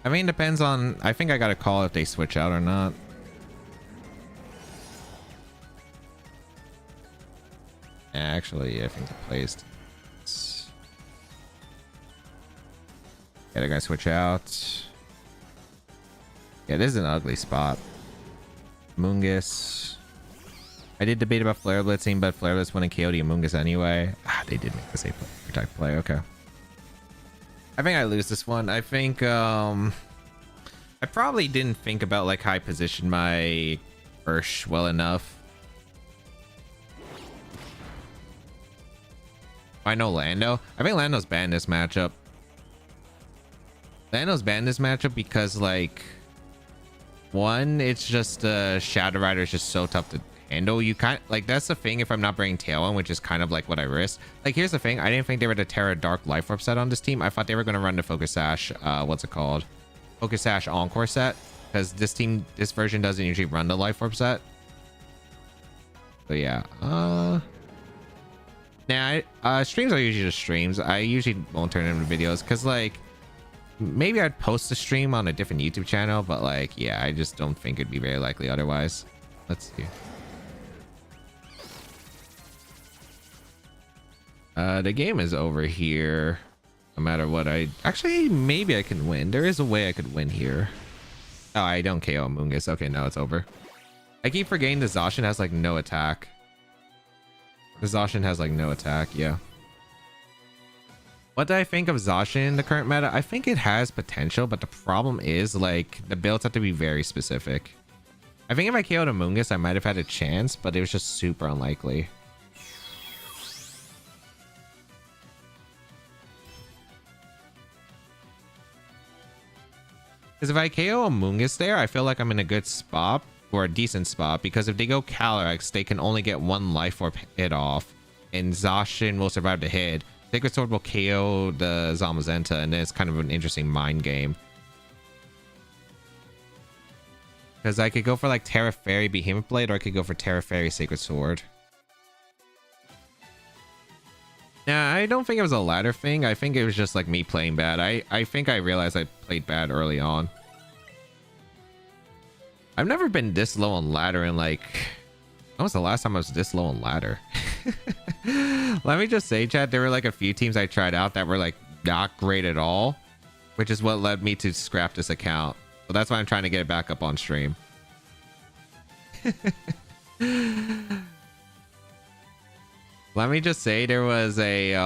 I mean, depends on... I think I got to call if they switch out or not. Yeah, actually, I think the plays... Yeah, they're going to switch out. Yeah, this is an ugly spot. Mungus. I did debate about Flare Blitzing, but Flare Blitz wouldn't KO the Amoongus anyway. Ah, they did make the safe protect play. Okay. I think I lose this one. I think I probably didn't think about like how I positioned my Ursh well enough. I know Lando. I think Lando's banned this matchup. Lando's banned this matchup because like one, it's just Shadow Rider is just so tough to handle. You kind like that's the thing if I'm not bringing Tailwind, which is kind of like what I risk. Like here's the thing, I didn't think they were the Terra Dark Life Orb set on this team. I thought they were going to run the Focus Sash what's it called, Focus Sash Encore set, because this version doesn't usually run the Life Orb set. So yeah, streams are usually just streams. I usually won't turn them into videos because like maybe I'd post the stream on a different YouTube channel, but like yeah, I just don't think it'd be very likely otherwise. Let's see. The game is over here. No matter what, actually maybe I can win. There is a way I could win here. Oh, I don't KO Mungus. Okay, no, it's over. I keep forgetting the Zacian has like no attack. The Zacian has like no attack. Yeah. What do I think of Zacian in the current meta? I think it has potential, but the problem is like the builds have to be very specific. I think if I KO'd Amoonguss, I might have had a chance, but it was just super unlikely. Because if I KO Amoonguss there, I feel like I'm in a good spot, or a decent spot, because if they go Calyrex, they can only get 1 life or hit off, and Zacian will survive the hit. Sacred Sword will KO the Zamazenta, and then it's kind of an interesting mind game. Because I could go for like Terra Fairy Behemoth Blade, or I could go for Terra Fairy Sacred Sword. Nah, I don't think it was a ladder thing. I think it was just like me playing bad. I think I realized I played bad early on. I've never been this low on ladder in like... When was the last time I was this low on ladder? Let me just say, chat, there were like a few teams I tried out that were like not great at all, which is what led me to scrap this account. So that's why I'm trying to get it back up on stream. Let me just say there was a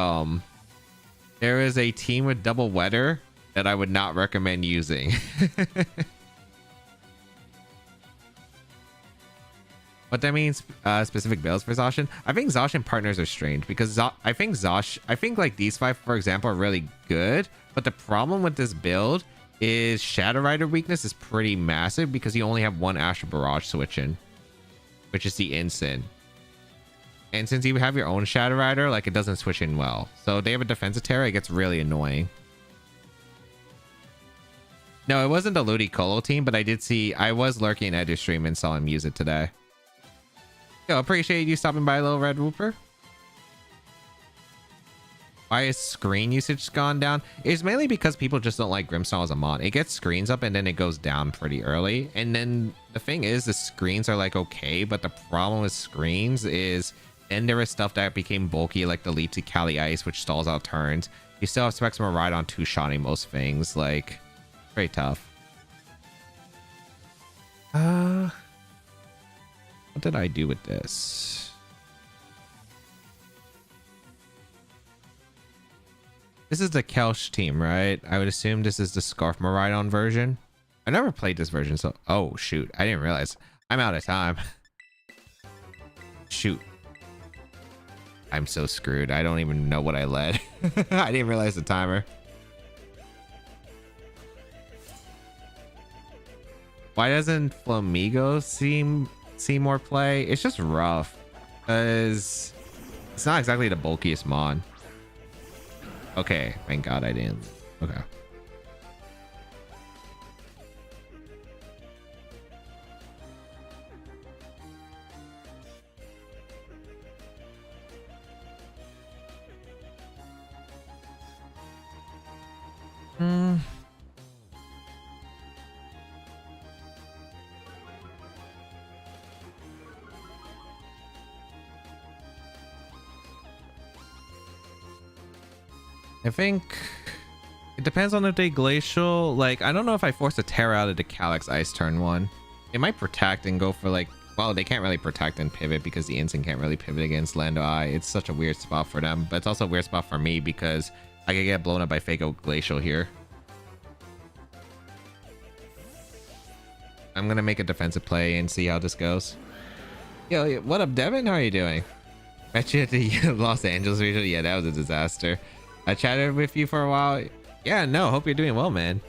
team with double weather that I would not recommend using. What that means, specific builds for Zacian. I think Zacian partners are strange because I think like these 5, for example, are really good. But the problem with this build is Shadow Rider weakness is pretty massive because you only have 1 Astral Barrage switch in, which is the instant. And since you have your own Shadow Rider, like it doesn't switch in well. So if they have a defensive Terra, it gets really annoying. No, it wasn't the Ludicolo team, but I was lurking at your stream and saw him use it today. Yo, appreciate you stopping by, Little Red Whooper. Why is screen usage gone down? It's mainly because people just don't like Grimstone as a mod. It gets screens up and then it goes down pretty early. And then the thing is, the screens are like okay, but the problem with screens is then there is stuff that became bulky, like the Leap to Cali Ice, which stalls out turns. You still have Spectrum Ride on 2-shotting most things. Like, very tough. What did I do with this? This is the Kelch team, right? I would assume this is the Scarf Maridon version. I never played this version, so... Oh, shoot. I didn't realize. I'm out of time. Shoot. I'm so screwed. I don't even know what I led. I didn't realize the timer. Why doesn't Flamigo see more play? It's just rough because it's not exactly the bulkiest mod. Okay, thank God I didn't. Okay. I think it depends on if they glacial. Like, I don't know if I force a Terra out of the Calyx Ice turn 1. They might protect and go for like, well, they can't really protect and pivot because the instant can't really pivot against Lando Eye. It's such a weird spot for them, but it's also a weird spot for me because I could get blown up by Fako Glacial here. I'm gonna make a defensive play and see how this goes. Yo, what up, Devin? How are you doing? Met you at the Los Angeles region. Yeah, that was a disaster. I chatted with you for a while. Yeah, no, hope you're doing well, man.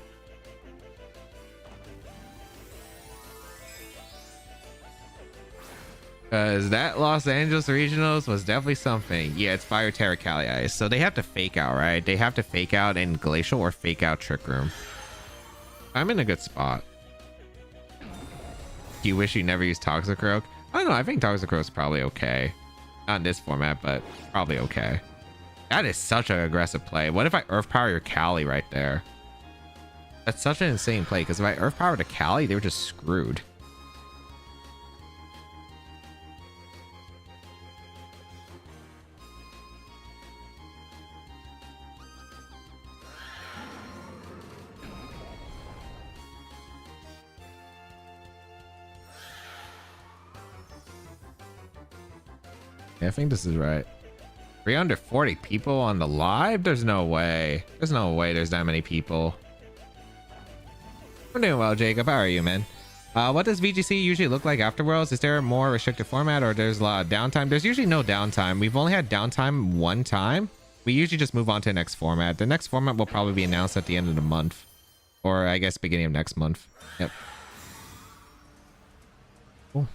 Because that Los Angeles Regionals was definitely something. Yeah, it's Fire Terra Cali Ice. So they have to fake out, right? They have to fake out in Glacial or fake out Trick Room. I'm in a good spot. Do you wish you never used Toxicroak? I don't know. I think Toxicroak's probably okay. Not in this format, but probably okay. That is such an aggressive play. What if I Earth Power your Cali right there? That's such an insane play, because if I Earth Power to Cali, they were just screwed. Yeah, I think this is right. 340 people on the live? There's no way. There's no way there's that many people. I'm doing well, Jacob. How are you, man? What does VGC usually look like afterwards? Is there a more restricted format or there's a lot of downtime? There's usually no downtime. We've only had downtime one time. We usually just move on to the next format. The next format will probably be announced at the end of the month. Or I guess beginning of next month. Yep. Cool.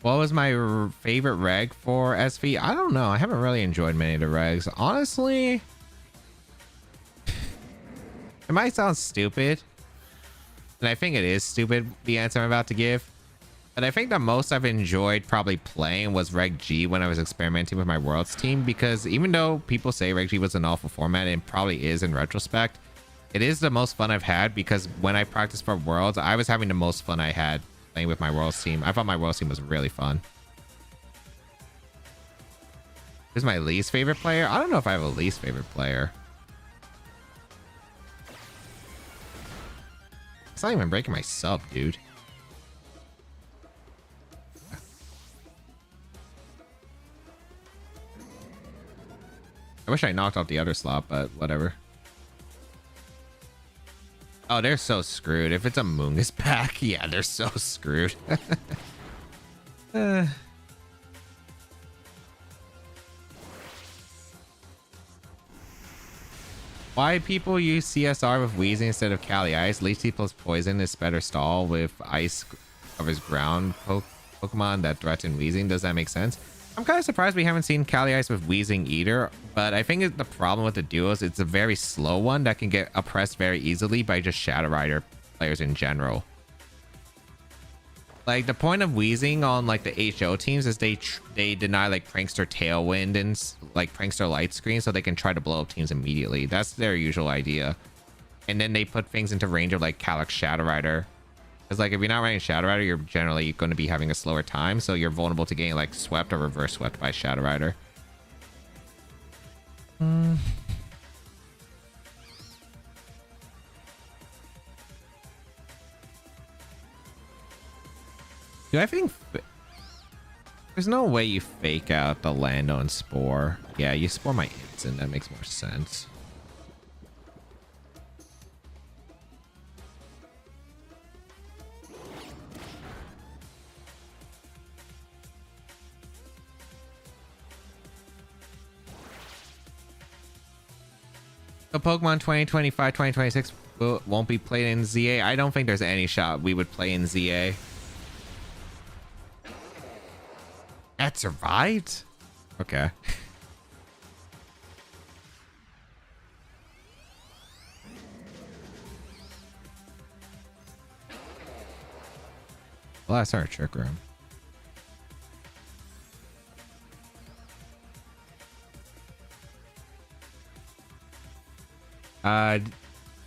What was my favorite reg for SV? I don't know. I haven't really enjoyed many of the regs. Honestly, it might sound stupid. And I think it is stupid, the answer I'm about to give. But I think the most I've enjoyed probably playing was Reg G when I was experimenting with my Worlds team. Because even though people say Reg G was an awful format, and it probably is in retrospect, it is the most fun I've had because when I practiced for Worlds, I was having the most fun I had playing with my Worlds team. I thought my Worlds team was really fun. Who's my least favorite player? I don't know if I have a least favorite player. It's not even breaking my sub, dude. I wish I knocked off the other slot, but whatever. Oh, they're so screwed. If it's a Mungus pack, yeah, they're so screwed. Why people use CSR with Wheezing instead of Cali Ice? Leech plus Poison is better stall with Ice covers ground Pokemon that threaten Wheezing. Does that make sense? I'm kind of surprised we haven't seen Cali Ice with Wheezing either, but I think the problem with the duos, it's a very slow one that can get oppressed very easily by just Shadow Rider players in general. Like, the point of Wheezing on, like, the HO teams is they deny, like, Prankster Tailwind and, like, Prankster Light Screen so they can try to blow up teams immediately. That's their usual idea. And then they put things into range of, like, Calyx Shadow Rider. Because, like, if you're not running Shadow Rider, you're generally going to be having a slower time, so you're vulnerable to getting, like, swept or reverse swept by Shadow Rider. Do I think... There's no way you fake out the Lando and Spore. Yeah, you Spore my Instant. That makes more sense. So Pokemon 2025-2026 won't be played in ZA. I don't think there's any shot we would play in ZA. That survived? Okay. Well, that's our Trick Room.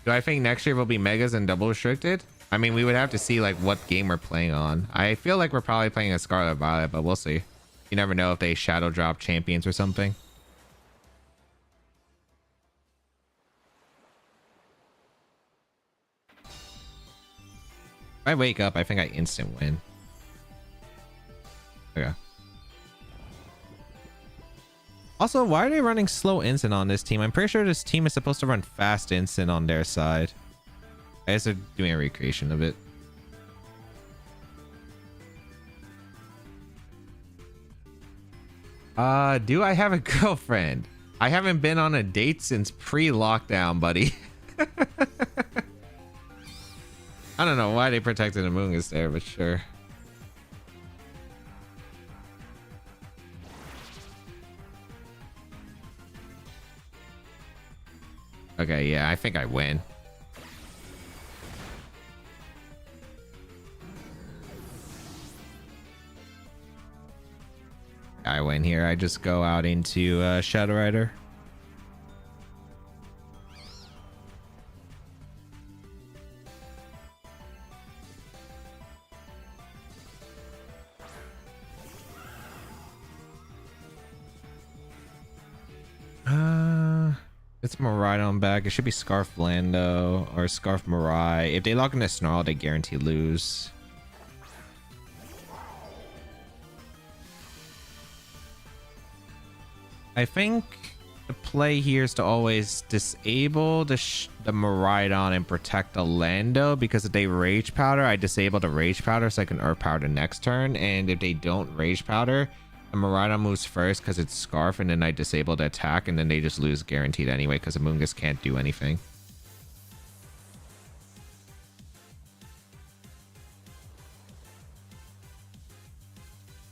Do I think next year will be Megas and Double Restricted? I mean, we would have to see like what game we're playing on. I feel like we're probably playing a Scarlet Violet, but we'll see. You never know if they shadow drop champions or something. If I wake up, I think I instant win. Okay. Also, why are they running slow instant on this team? I'm pretty sure this team is supposed to run fast instant on their side. I guess they're doing a recreation of it. Do I have a girlfriend? I haven't been on a date since pre-lockdown, buddy. I don't know why they protected Amoonguss there, but sure. Okay, yeah, I think I win. I win here. I just go out into Shadow Rider. It's Miraidon back. It should be Scarf Lando or Scarf Mirai. If they lock in a Snarl, they guarantee lose. I think the play here is to always disable the Miraidon and protect the Lando, because if they Rage Powder, I disable the Rage Powder so I can Earth Powder next turn. And if they don't Rage Powder, the Miraidon moves first because it's Scarf, and then I disable the attack, and then they just lose guaranteed anyway because Amoonguss can't do anything.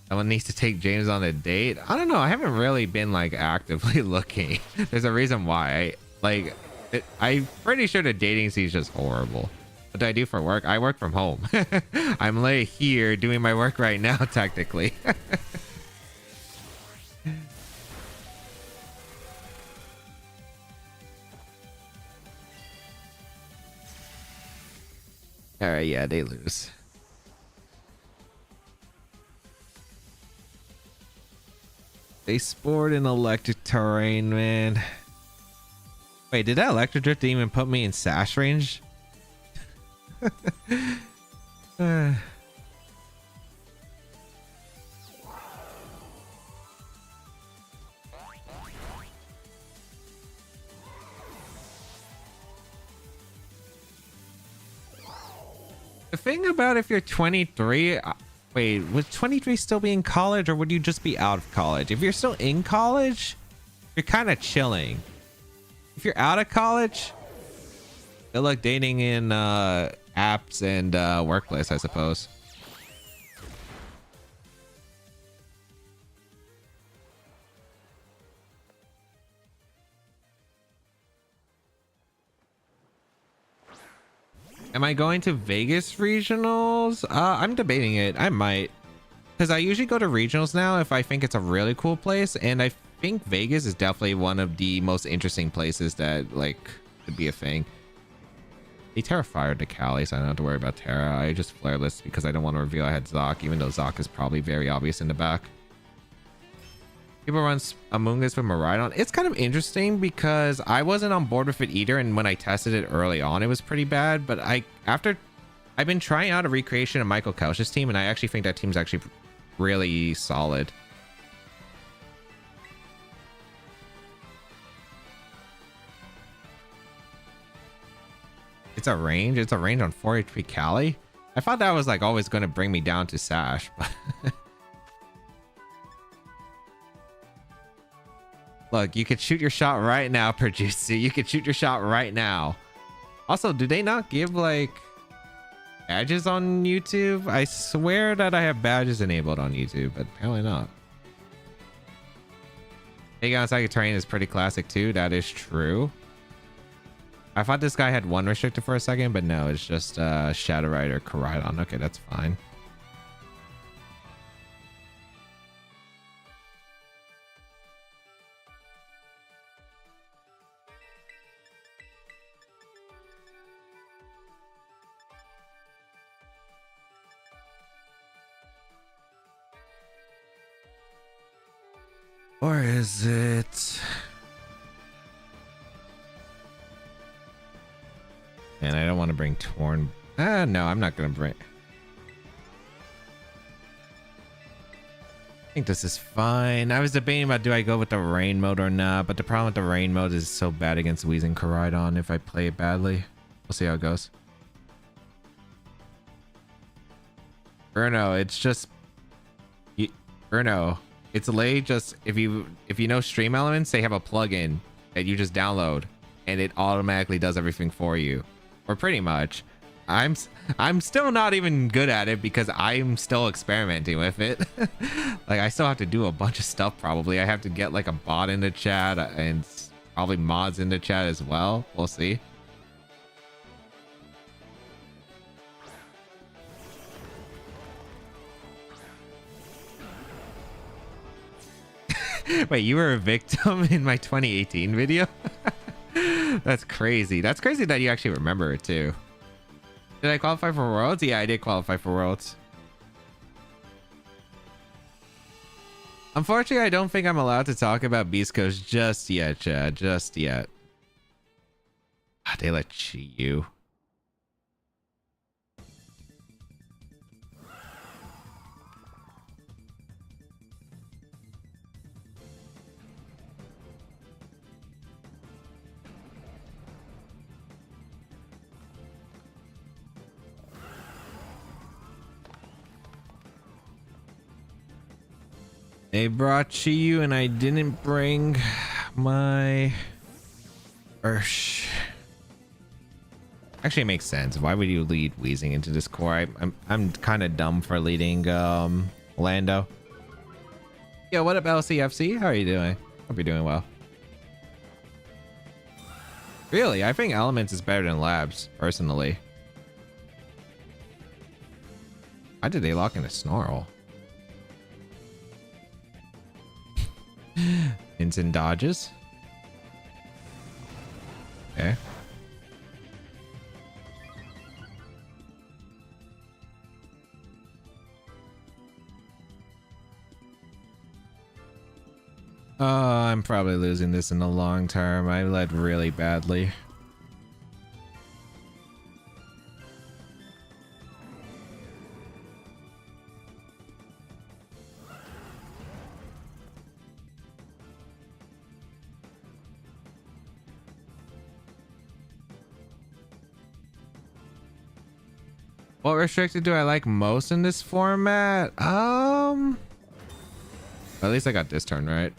Someone needs to take James on a date. I don't know. I haven't really been like actively looking. There's a reason why. I'm pretty sure the dating scene is just horrible. What do I do for work? I work from home. I'm late here doing my work right now, technically. All right, yeah, they lose. They sport in electric terrain, man. Wait, did that electric drift even put me in sash range? The thing about if you're 23, wait, would 23 still be in college, or would you just be out of college? If you're still in college, you're kind of chilling. If you're out of college, good luck dating in apps and workplace, I suppose. Am I going to Vegas regionals? I'm debating it. I might, because I usually go to regionals now if I think it's a really cool place, and I think Vegas is definitely one of the most interesting places that like could be a thing. They Terra fired to Cali, so I don't have to worry about Terra. I just flareless because I don't want to reveal I had Zoc, even though Zoc is probably very obvious in the back. People run Amoonguss with Miraidon. It's kind of interesting because I wasn't on board with it either, and when I tested it early on, it was pretty bad. But I've been trying out a recreation of Michael Couch's team, and I actually think that team's actually really solid. It's a range. It's a range on 4 HP Cali. I thought that was like always going to bring me down to Sash, but look, you could shoot your shot right now, Perjuicy. You could shoot your shot right now. Also, do they not give like badges on YouTube? I swear that I have badges enabled on YouTube, but apparently not. Taking on Psychic Terrain is pretty classic too. That is true. I thought this guy had one restricted for a second, but no, it's just Shadow Rider Koraidon. Okay, that's fine. Or is it? And I don't want to bring Torn. No, I'm not going to bring. I think this is fine. I was debating about do I go with the rain mode or not, but the problem with the rain mode is so bad against Wheezing Koraidon if I play it badly. We'll see how it goes. Bruno, it's just Bruno. It's late. Just if you know Stream Elements, they have a plugin that you just download and it automatically does everything for you. Or pretty much. I'm still not even good at it because I'm still experimenting with it. Like I still have to do a bunch of stuff probably. I have to get like a bot in the chat and probably mods in the chat as well. We'll see. Wait, you were a victim in my 2018 video? That's crazy. That's crazy that you actually remember it too. Did I qualify for Worlds? Yeah, I did qualify for Worlds. Unfortunately, I don't think I'm allowed to talk about Beast Coast just yet, Chad. Just yet. They let cheat you. They brought Chiyu and I didn't bring my Ursh. Actually, it makes sense. Why would you lead Wheezing into this core? I'm kind of dumb for leading Lando. Yo, what up, LCFC? How are you doing? Hope you're doing well. Really, I think Elements is better than Labs, personally. Why did they lock in a Snarl? Instant dodges. Okay. Oh, I'm probably losing this in the long term. I led really badly. What restricted do I like most in this format? At least I got this turn right.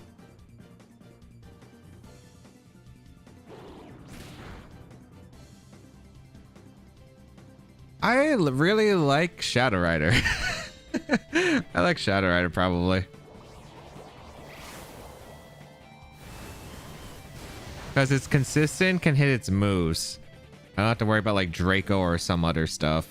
I really like Shadow Rider. I like Shadow Rider probably. Because it's consistent, can hit its moves. I don't have to worry about like Draco or some other stuff.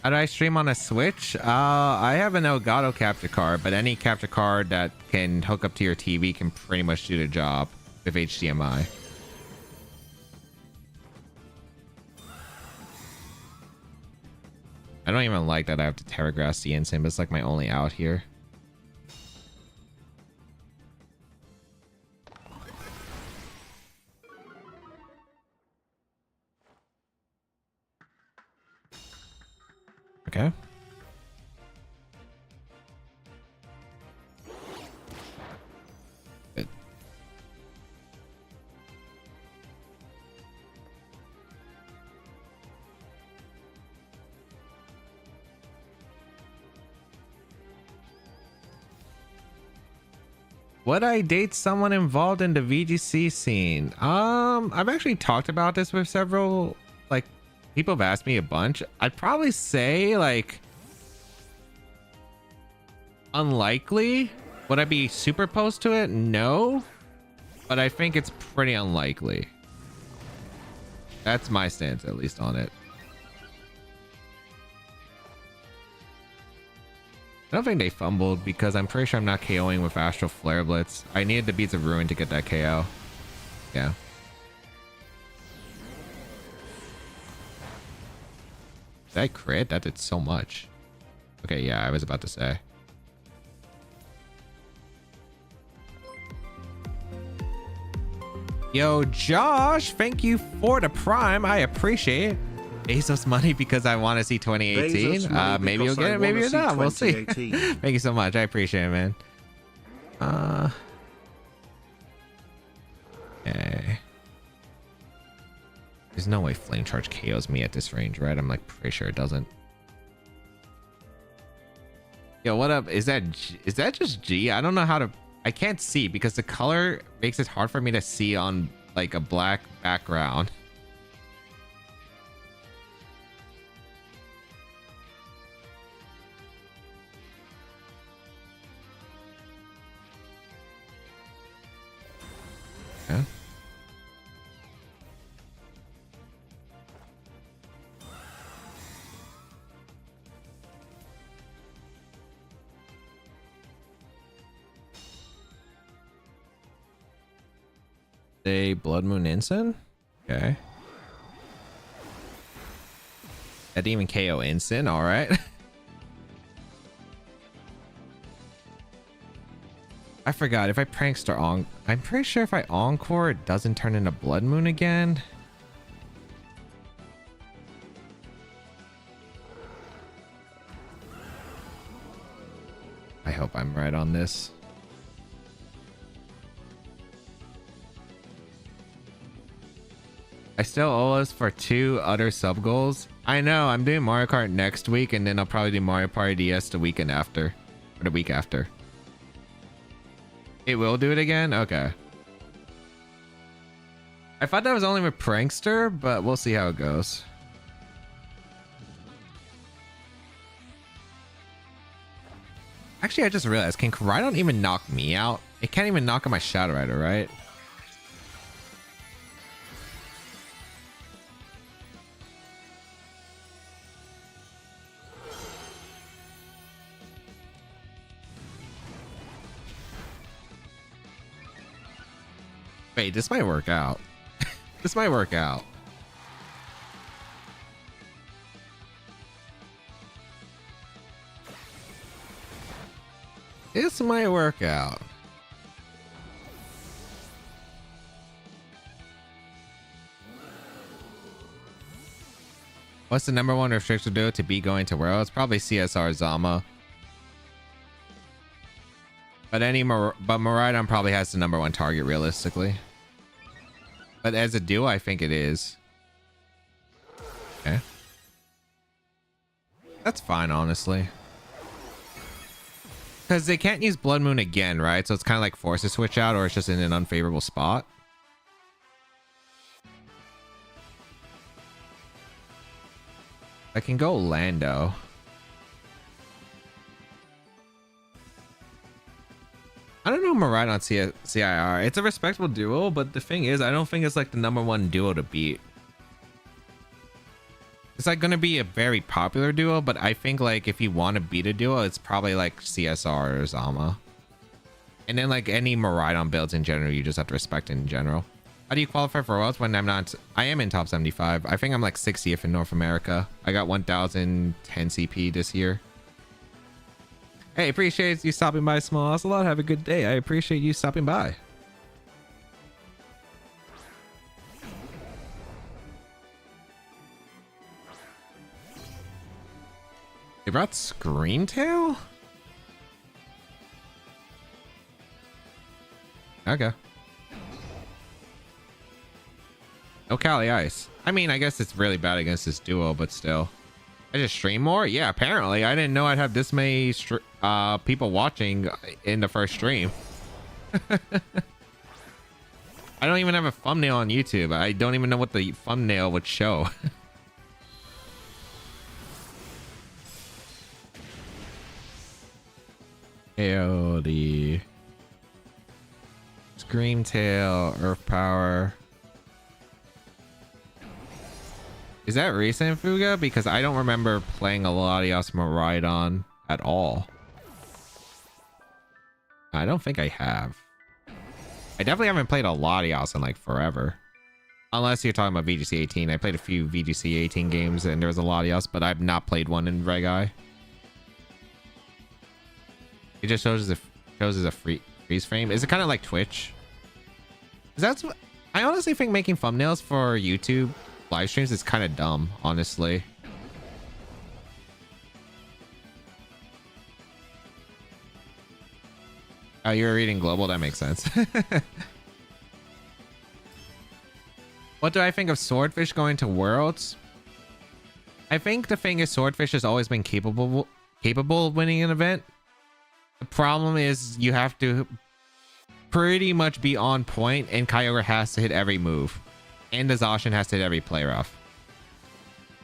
How do I stream on a Switch? I have an Elgato capture card, but any capture card that can hook up to your TV can pretty much do the job with HDMI. I don't even like that I have to Terragrass the Insane, but it's like my only out here. Okay. Good. Would I date someone involved in the VGC scene? I've actually talked about this with several, like, people have asked me a bunch. I'd probably say, like, unlikely. Would I be super opposed to it? No. But I think it's pretty unlikely. That's my stance, at least, on it. I don't think they fumbled because I'm pretty sure I'm not KOing with Astral Flare Blitz. I needed the Beats of Ruin to get that KO. Yeah. Did I crit? That did so much. Okay, yeah, I was about to say. Yo, Josh, thank you for the Prime. I appreciate it. Bezos money because I want to see 2018. Maybe you'll get it, maybe you're not. We'll see. Thank you so much. I appreciate it, man. Okay. There's no way Flame Charge KOs me at this range, right? I'm like pretty sure it doesn't. Yo, what up? Is that just G? I don't know how to. I can't see because the color makes it hard for me to see on like a black background. Yeah. Say Blood Moon Ensign. Okay. That didn't even KO Ensign. All right. I forgot if I prankster on. I'm pretty sure if I encore, it doesn't turn into Blood Moon again. I hope I'm right on this. I still owe us for 2 other sub goals. I know, I'm doing Mario Kart next week, and then I'll probably do Mario Party DS the weekend after. Or the week after. It will do it again? Okay. I thought that was only with Prankster, but we'll see how it goes. Actually, I just realized, can Koraidon even knock me out? It can't even knock out my Shadow Rider, right? Wait, this might work out. This might work out. This might work out. What's the #1 restriction do to be going to Worlds? Probably CSR Zama. But Miraidon probably has the #1 target realistically. But as a duo, I think it is. Okay. That's fine, honestly. Because they can't use Blood Moon again, right? So it's kind of like forced to switch out, or it's just in an unfavorable spot. I can go Lando. I don't know Miraidon CIR. It's a respectable duo, but the thing is, I don't think it's like the #1 duo to beat. It's like gonna be a very popular duo, but I think like if you want to beat a duo, it's probably like CSR or Zama. And then like any Miraidon builds in general, you just have to respect in general. How do you qualify for Worlds when I'm not? I am in top 75. I think I'm like 60th in North America. I got 1010 CP this year. Hey, appreciate you stopping by, Small Ocelot. Have a good day. I appreciate you stopping by. They brought Screamtail? Okay. No Cali Ice. I mean, I guess it's really bad against this duo, but still. I just stream more? Yeah, apparently. I didn't know I'd have this many people watching in the first stream. I don't even have a thumbnail on YouTube. I don't even know what the thumbnail would show. AOD. Screamtail, Earth Power. Is that recent, Fuga? Because I don't remember playing a Latios Miraidon at all. I don't think I have. I definitely haven't played a Latios in like forever. Unless you're talking about VGC 18. I played a few VGC 18 games and there was a Latios, but I've not played one in Reg Eye. It just shows as a freeze frame. Is it kind of like Twitch? That's what I honestly think. Making thumbnails for YouTube live streams is kind of dumb, honestly. Oh, you're reading Global? That makes sense. What do I think of Swordfish going to Worlds? I think the thing is Swordfish has always been capable of winning an event. The problem is you have to pretty much be on point, and Kyogre has to hit every move. And the Zacian has to hit every play rough.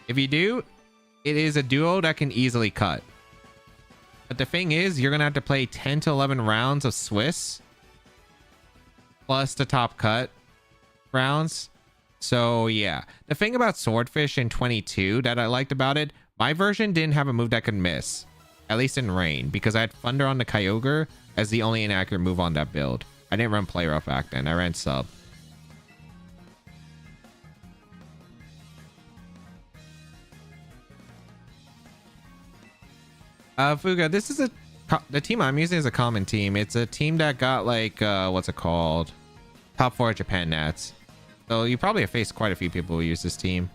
If you do, it is a duo that can easily cut. But the thing is, you're going to have to play 10 to 11 rounds of Swiss. Plus the top cut rounds. So yeah. The thing about Swordfish in 22 that I liked about it, my version didn't have a move that could miss. At least in rain. Because I had Thunder on the Kyogre as the only inaccurate move on that build. I didn't run play rough back then. I ran sub. Fuga, this is the team I'm using is a common team. It's a team that got like what's it called? Top 4 Japan Nats. So you probably have faced quite a few people who use this team.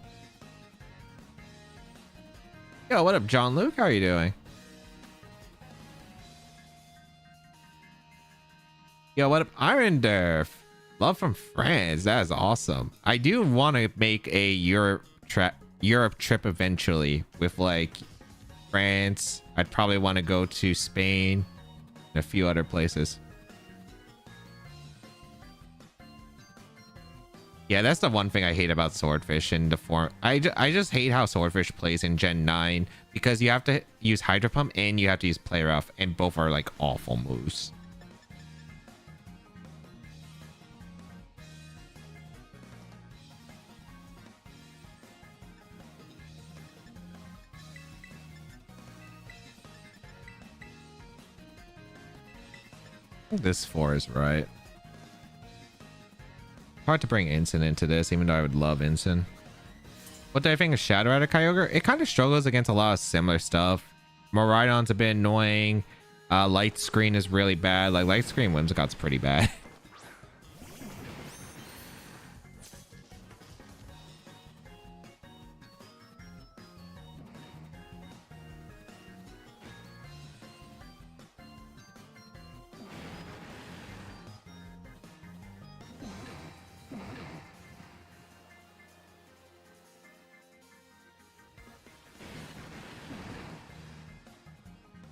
Yo, what up, John Luke? How are you doing? Yo, what up, Iron Derf? Love from France. That is awesome. I do want to make a Europe trip eventually with like France. I'd probably want to go to Spain and a few other places. Yeah, that's the one thing I hate about Swordfish in the form. I just hate how Swordfish plays in Gen 9 because you have to use Hydro Pump and you have to use Play Rough, and both are like awful moves. This 4 is right. Hard to bring Ensign into this, even though I would love Ensign. What do I think of Shadow Rider Kyogre? It kind of struggles against a lot of similar stuff. Miraidon's a bit annoying. Light Screen is really bad. Like, Light Screen Whimsicott's pretty bad.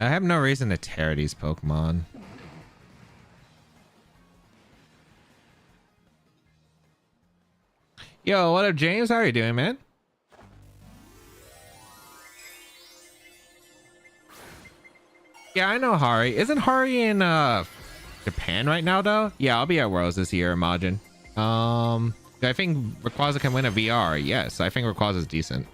I have no reason to tear these Pokemon. Yo, what up, James? How are you doing, man? Yeah, I know Hari. Isn't Hari in Japan right now, though? Yeah, I'll be at Worlds this year, Imagine. Do I think Rayquaza can win a VR? Yes, I think Rayquaza is decent.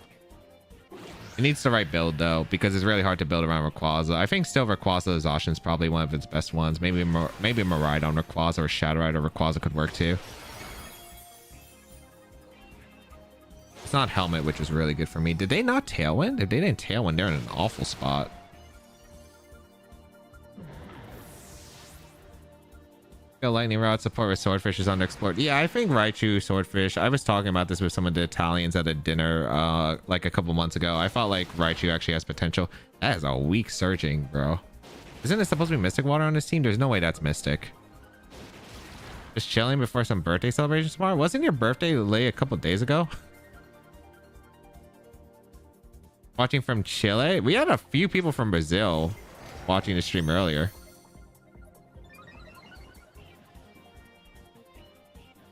It needs the right build though, because it's really hard to build around Rayquaza. I think still Rayquaza Zacian is probably one of its best ones. Maybe Miraidon Rayquaza or Shadow Rider Rayquaza could work too. It's not Helmet, which is really good for me. Did they not Tailwind? If they didn't Tailwind, they're in an awful spot. Lightning Rod support with Swordfish is underexplored. Yeah, I think Raichu Swordfish. I was talking about this with some of the Italians at a dinner like a couple months ago. I felt like Raichu actually has potential. That is a weak Surging, bro. Isn't it supposed to be Mystic Water on this team? There's no way that's Mystic. Just chilling before some birthday celebration tomorrow. Wasn't your birthday late a couple days ago? Watching from Chile? We had a few people from Brazil watching the stream earlier.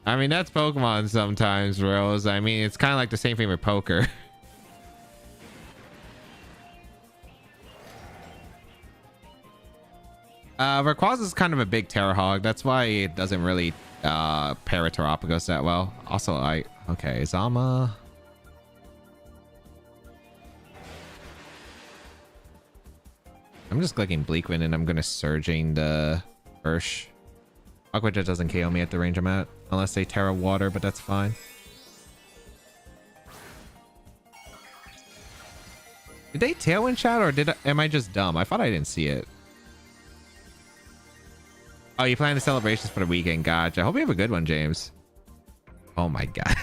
I mean, that's Pokemon sometimes, Rose. I mean, it's kind of like the same thing with poker. Rayquaza is kind of a big Terra Hog. That's why it doesn't really pair with Terapagos that well. Also, okay, Zama. I'm just clicking Bleakwind and I'm going to Surging the Ursh. Aqua Jet doesn't KO me at the range I'm at. Unless they Terra Water, but that's fine. Did they Tailwind Shadow or am I just dumb? I thought I didn't see it. Oh, you plan the celebrations for the weekend. Gotcha. I hope you have a good one, James. Oh my god.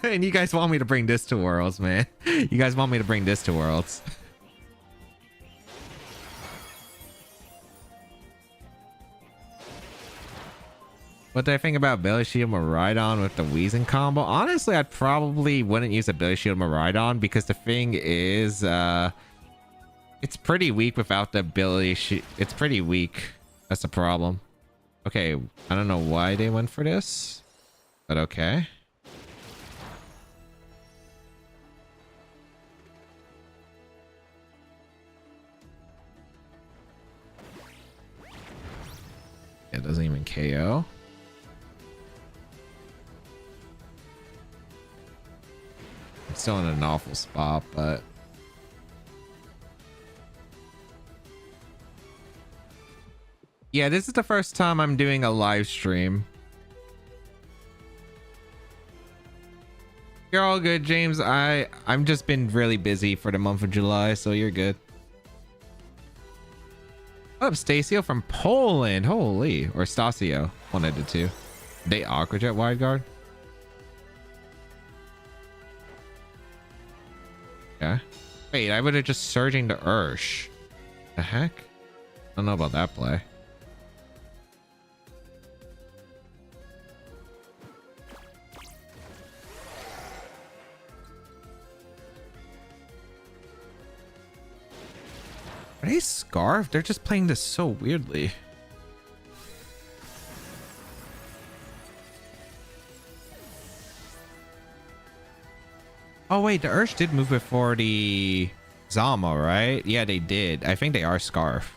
And you guys want me to bring this to Worlds, man. You guys want me to bring this to Worlds. What do I think about Billy Shield Miraidon with the Weezing combo? Honestly, I probably wouldn't use a Billy Shield Miraidon because the thing is, it's pretty weak without the ability. It's pretty weak. That's the problem. Okay, I don't know why they went for this, but okay. It doesn't even KO. I'm still in an awful spot, but yeah, this is the first time I'm doing a live stream. You're all good, James. I'm just been really busy for the month of July, so you're good. Up, Stasio from Poland. Holy, or Stasio, one of the two. They Aquajet wide guard. Yeah. Wait, I would have just surging to Ursh. The heck? I don't know about that play. Are they Scarf? They're just playing this so weirdly. Oh wait, the Ursh did move before the Zama, right? Yeah, they did. I think they are Scarf.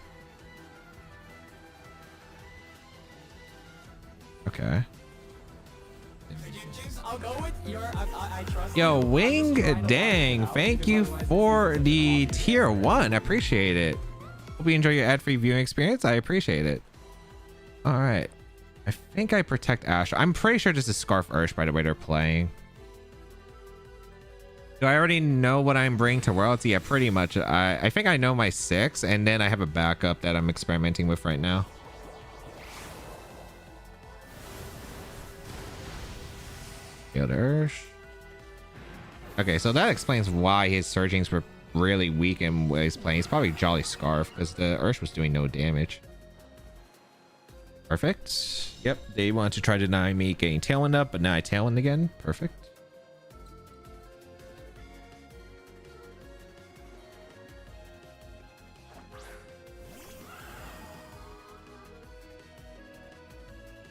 Okay. Yo, Wing Dang, thank you for the tier 1. I appreciate it. Hope you enjoy your ad-free viewing experience. I appreciate it. All right. I think I protect Astro. I'm pretty sure this is Scarf Ursh by the way they're playing. Do I already know what I'm bringing to Worlds? Yeah, pretty much. I think I know my 6, and then I have a backup that I'm experimenting with right now. Field Ursh. Okay, so that explains why his Surgings were really weak in what he's playing. He's probably Jolly Scarf because the Ursh was doing no damage. Perfect. Yep, they want to try to deny me getting Tailwind up, but now I Tailwind again. Perfect.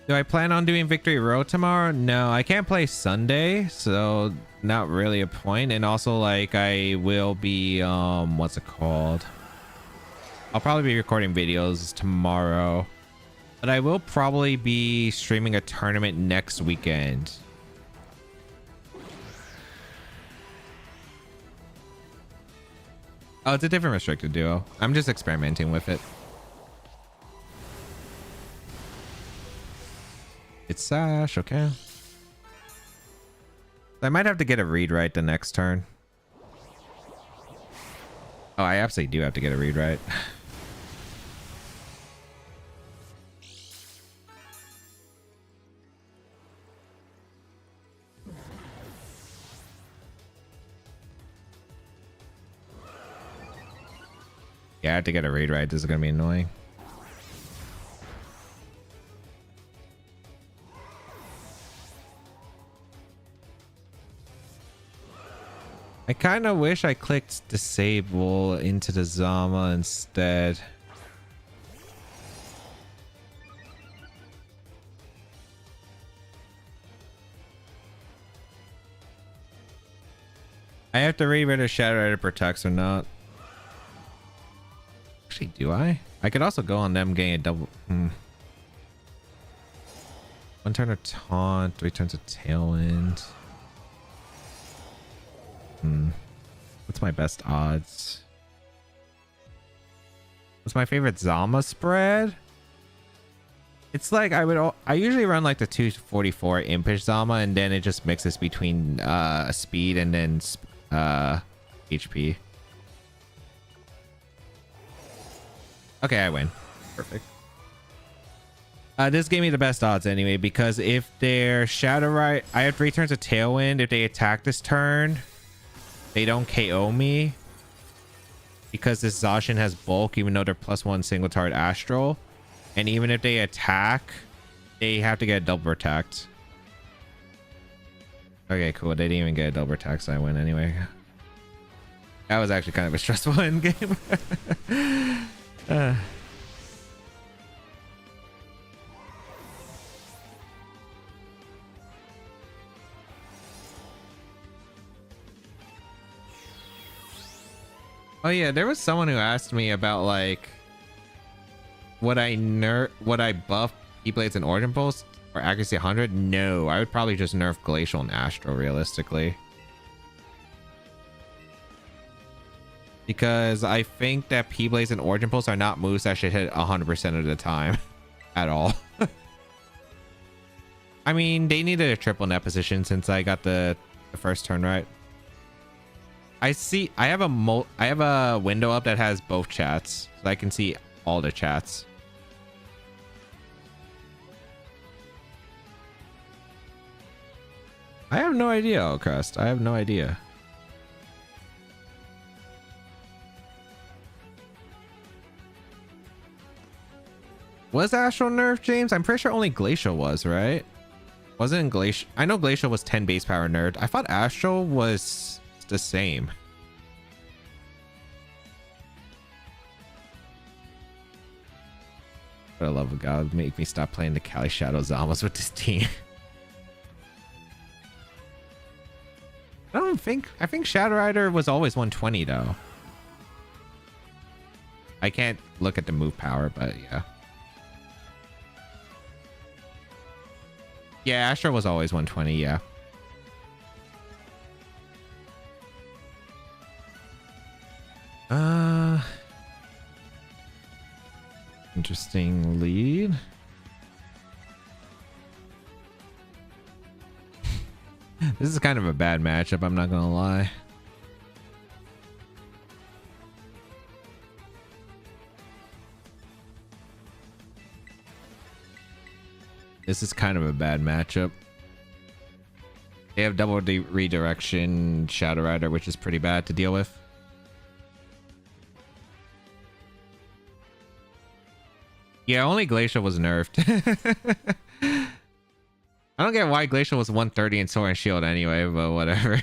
Do I plan on doing Victory Road tomorrow? No, I can't play Sunday, so not really a point. And also, like, I will be what's it called? I'll probably be recording videos tomorrow, but I will probably be streaming a tournament next weekend. Oh, it's a different restricted duo. I'm just experimenting with it. It's Sash, okay. I might have to get a read right the next turn. Oh, I absolutely do have to get a read right. Yeah, I have to get a read right. This is gonna be annoying. I kind of wish I clicked disable into the Zama instead. I have to read whether Shadow Rider protects or not. Actually, do I? I could also go on them getting a double. One turn of taunt, 3 turns of tailwind. What's my best odds? What's my favorite Zama spread? It's like I usually run like the 244 Impish Zama, and then it just mixes between speed and then HP. Okay, I win. Perfect. This gave me the best odds anyway, because if they're Shadow Rider, I have 3 turns of Tailwind. If they attack this turn, they don't KO me because this Zacian has bulk, even though they're +1 single target Astral. And even if they attack, they have to get a double protect. Okay, cool. They didn't even get a double attack, so I win anyway. That was actually kind of a stressful end game. Oh yeah, there was someone who asked me about like would I buff Keyblades and Origin Pulse for accuracy 100? No, I would probably just nerf Glacial and Astro realistically. Because I think that Keyblades and Origin Pulse are not moves that should hit 100% of the time at all. I mean, they needed a triple net position since I got the The first turn, right? I see. I have a window up that has both chats, so I can see all the chats. I have no idea, Crest. I have no idea. Was Astral nerfed, James? I'm pretty sure only Glacial was, right? Wasn't Glacial? I know Glacial was 10 base power nerfed. I thought Astral was the same. For the love of God, make me stop playing the Kali Shadow Zamos with this team. I think Shadow Rider was always 120 though. I can't look at the move power, but yeah. Yeah, Astra was always 120, yeah. Interesting lead. This is kind of a bad matchup, I'm not gonna lie. This is kind of a bad matchup. They have double redirection Shadow Rider, which is pretty bad to deal with. Yeah, only Glacial was nerfed. I don't get why Glacial was 130 in Sword and Shield anyway, but whatever.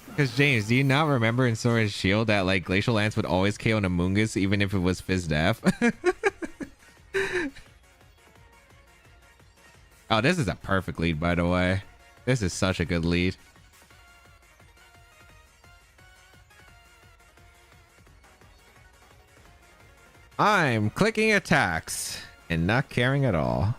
Because James, do you not remember in Sword and Shield that like Glacial Lance would always KO Namungus even if it was Fizz Def? Oh, this is a perfect lead, by the way. This is such a good lead. I'm clicking attacks and not caring at all.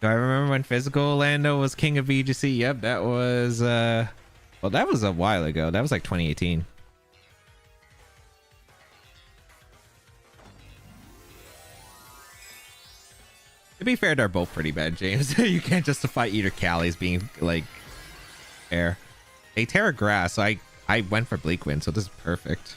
Do I remember when Physical Lando was king of VGC? Yep, that was well, that was a while ago. That was like 2018. To be fair, they're both pretty bad, James. You can't justify either Cali's being like air. They Terra Grass, so I went for Bleak Wind, so this is perfect.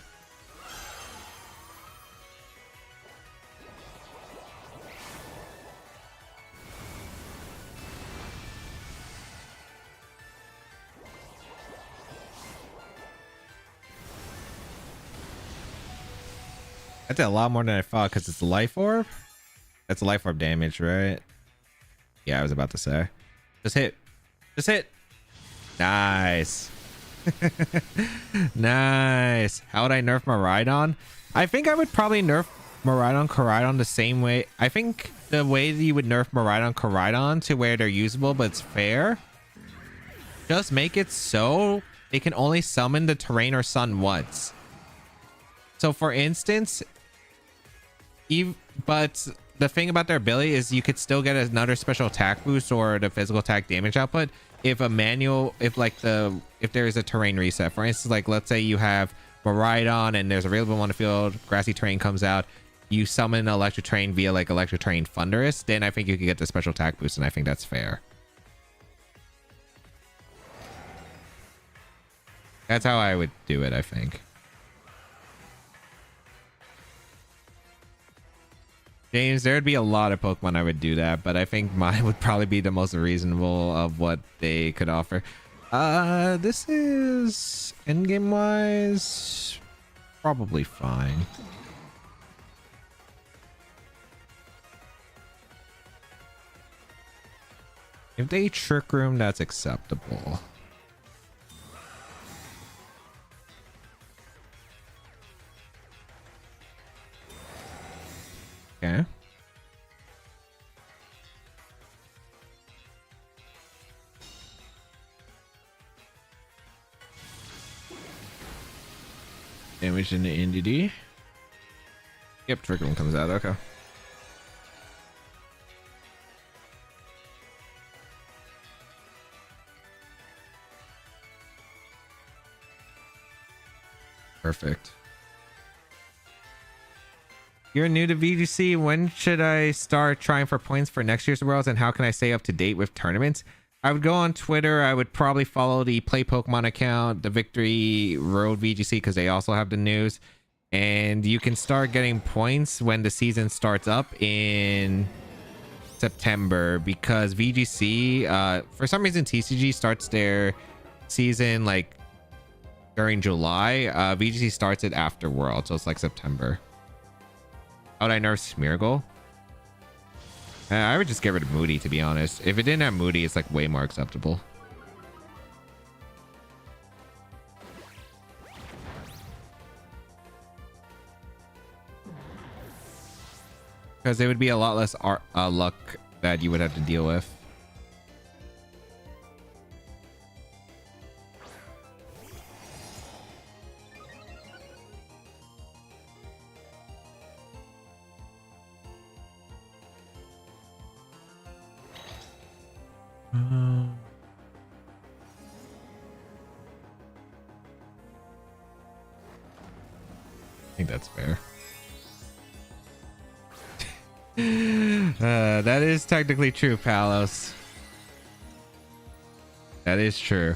I did a lot more than I thought because it's a Life Orb. That's a Life Orb damage, right? Yeah, I was about to say. Just hit. Just hit. Nice. Nice. How would I nerf Miraidon? I think I would probably nerf Miraidon Koraidon the same way. I think the way that you would nerf Miraidon Koraidon to where they're usable but it's fair, just make it so they can only summon the terrain or sun once. So for instance, but the thing about their ability is you could still get another special attack boost or the physical attack damage output if if there is a terrain reset. For instance, like let's say you have Miraidon and there's a available on the field, grassy terrain comes out, you summon an electric terrain via like electric terrain Thunderous, then I think you could get the special attack boost, and I think that's fair. That's how I would do it, I think. James, there'd be a lot of Pokemon I would do that, but I think mine would probably be the most reasonable of what they could offer. This is endgame wise probably fine. If they Trick Room, that's acceptable. Okay. Damage into NDD. Yep, Trick Room comes out. Okay. Perfect. You're new to VGC. When should I start trying for points for next year's Worlds, and how can I stay up to date with tournaments? I would go on Twitter. I would probably follow the Play Pokemon account, the Victory Road VGC, because they also have the news. And you can start getting points when the season starts up in September, because VGC, for some reason, TCG starts their season like during July. VGC starts it after World, so it's like September. How would I nerf Smeargle? I would just get rid of Moody, to be honest. If it didn't have Moody, it's like way more acceptable. Because there would be a lot less luck that you would have to deal with. I think that's fair. That is technically true, Palos. That is true.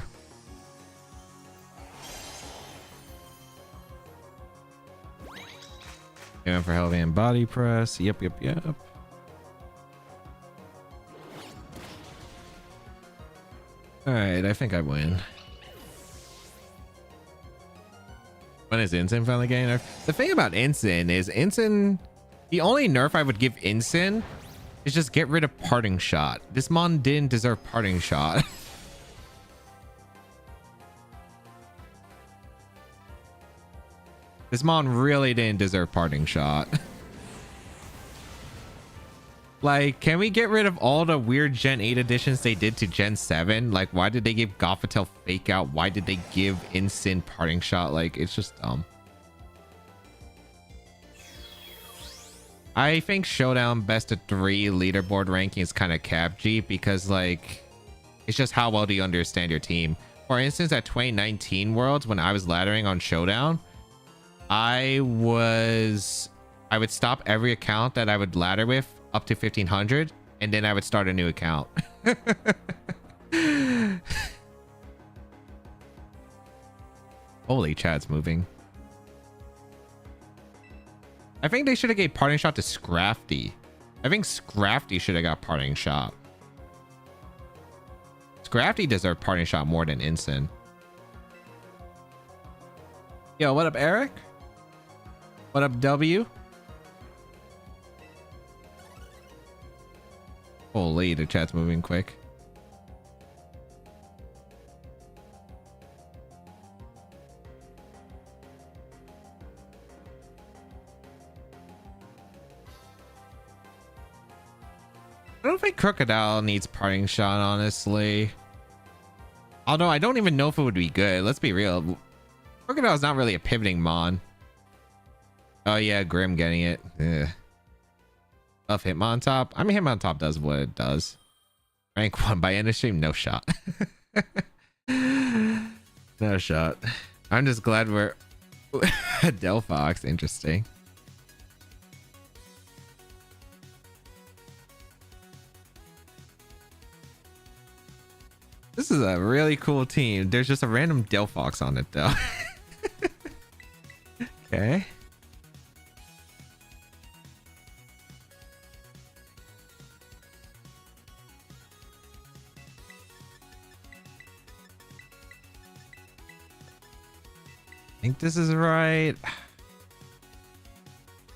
Going for heavy and body press. Yep. Alright, I think I win. When is Ensign finally getting nerfed? The thing about Ensign is the only nerf I would give Ensign is just get rid of Parting Shot. This mon didn't deserve Parting Shot. This mon really didn't deserve Parting Shot. Like, can we get rid of all the weird Gen 8 additions they did to Gen 7? Like, why did they give Gothitelle Fake Out? Why did they give Ensign Parting Shot? Like, it's just dumb. I think Showdown best of 3 leaderboard ranking is kind of cap G, because like it's just how well do you understand your team. For instance, at 2019 Worlds, when I was laddering on Showdown, I would stop every account that I would ladder with up to 1500, and then I would start a new account. Holy, chat's moving. I think they should have gave Parting Shot to Scrafty. I think Scrafty should have got Parting Shot. Scrafty deserved Parting Shot more than Ensign. Yo, what up, Eric? What up, W? Holy, the chat's moving quick. I don't think Crocodile needs Parting Shot, honestly. Although I don't even know if it would be good. Let's be real. Crocodile's not really a pivoting mon. Oh yeah, Grim getting it. Ugh. Of Hitmontop. I mean, Hitmontop does what it does. Rank 1 by end of stream, no shot. No shot. I'm just glad we're Delphox. Interesting. This is a really cool team. There's just a random Delphox on it though. Okay. I think this is right.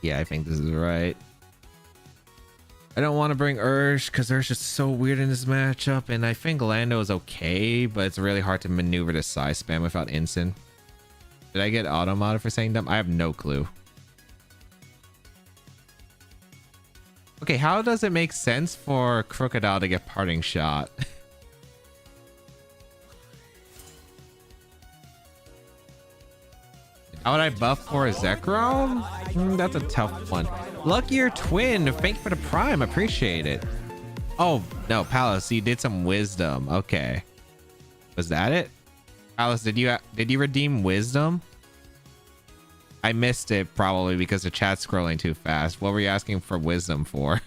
Yeah, I think this is right. I don't want to bring Ursh because Ursh is so weird in this matchup, and I think Lando is okay, but it's really hard to maneuver the size spam without Ensign. Did I get auto-modded for saying dumb? I have no clue. Okay, how does it make sense for Crocodile to get Parting Shot? How would I buff for a Zekrom? That's a tough one. Luckier Twin, thank you for the Prime. Appreciate it. Oh, no, Palace, you did some Wisdom. Okay. Was that it? Palace, did you redeem Wisdom? I missed it probably because the chat's scrolling too fast. What were you asking for wisdom for?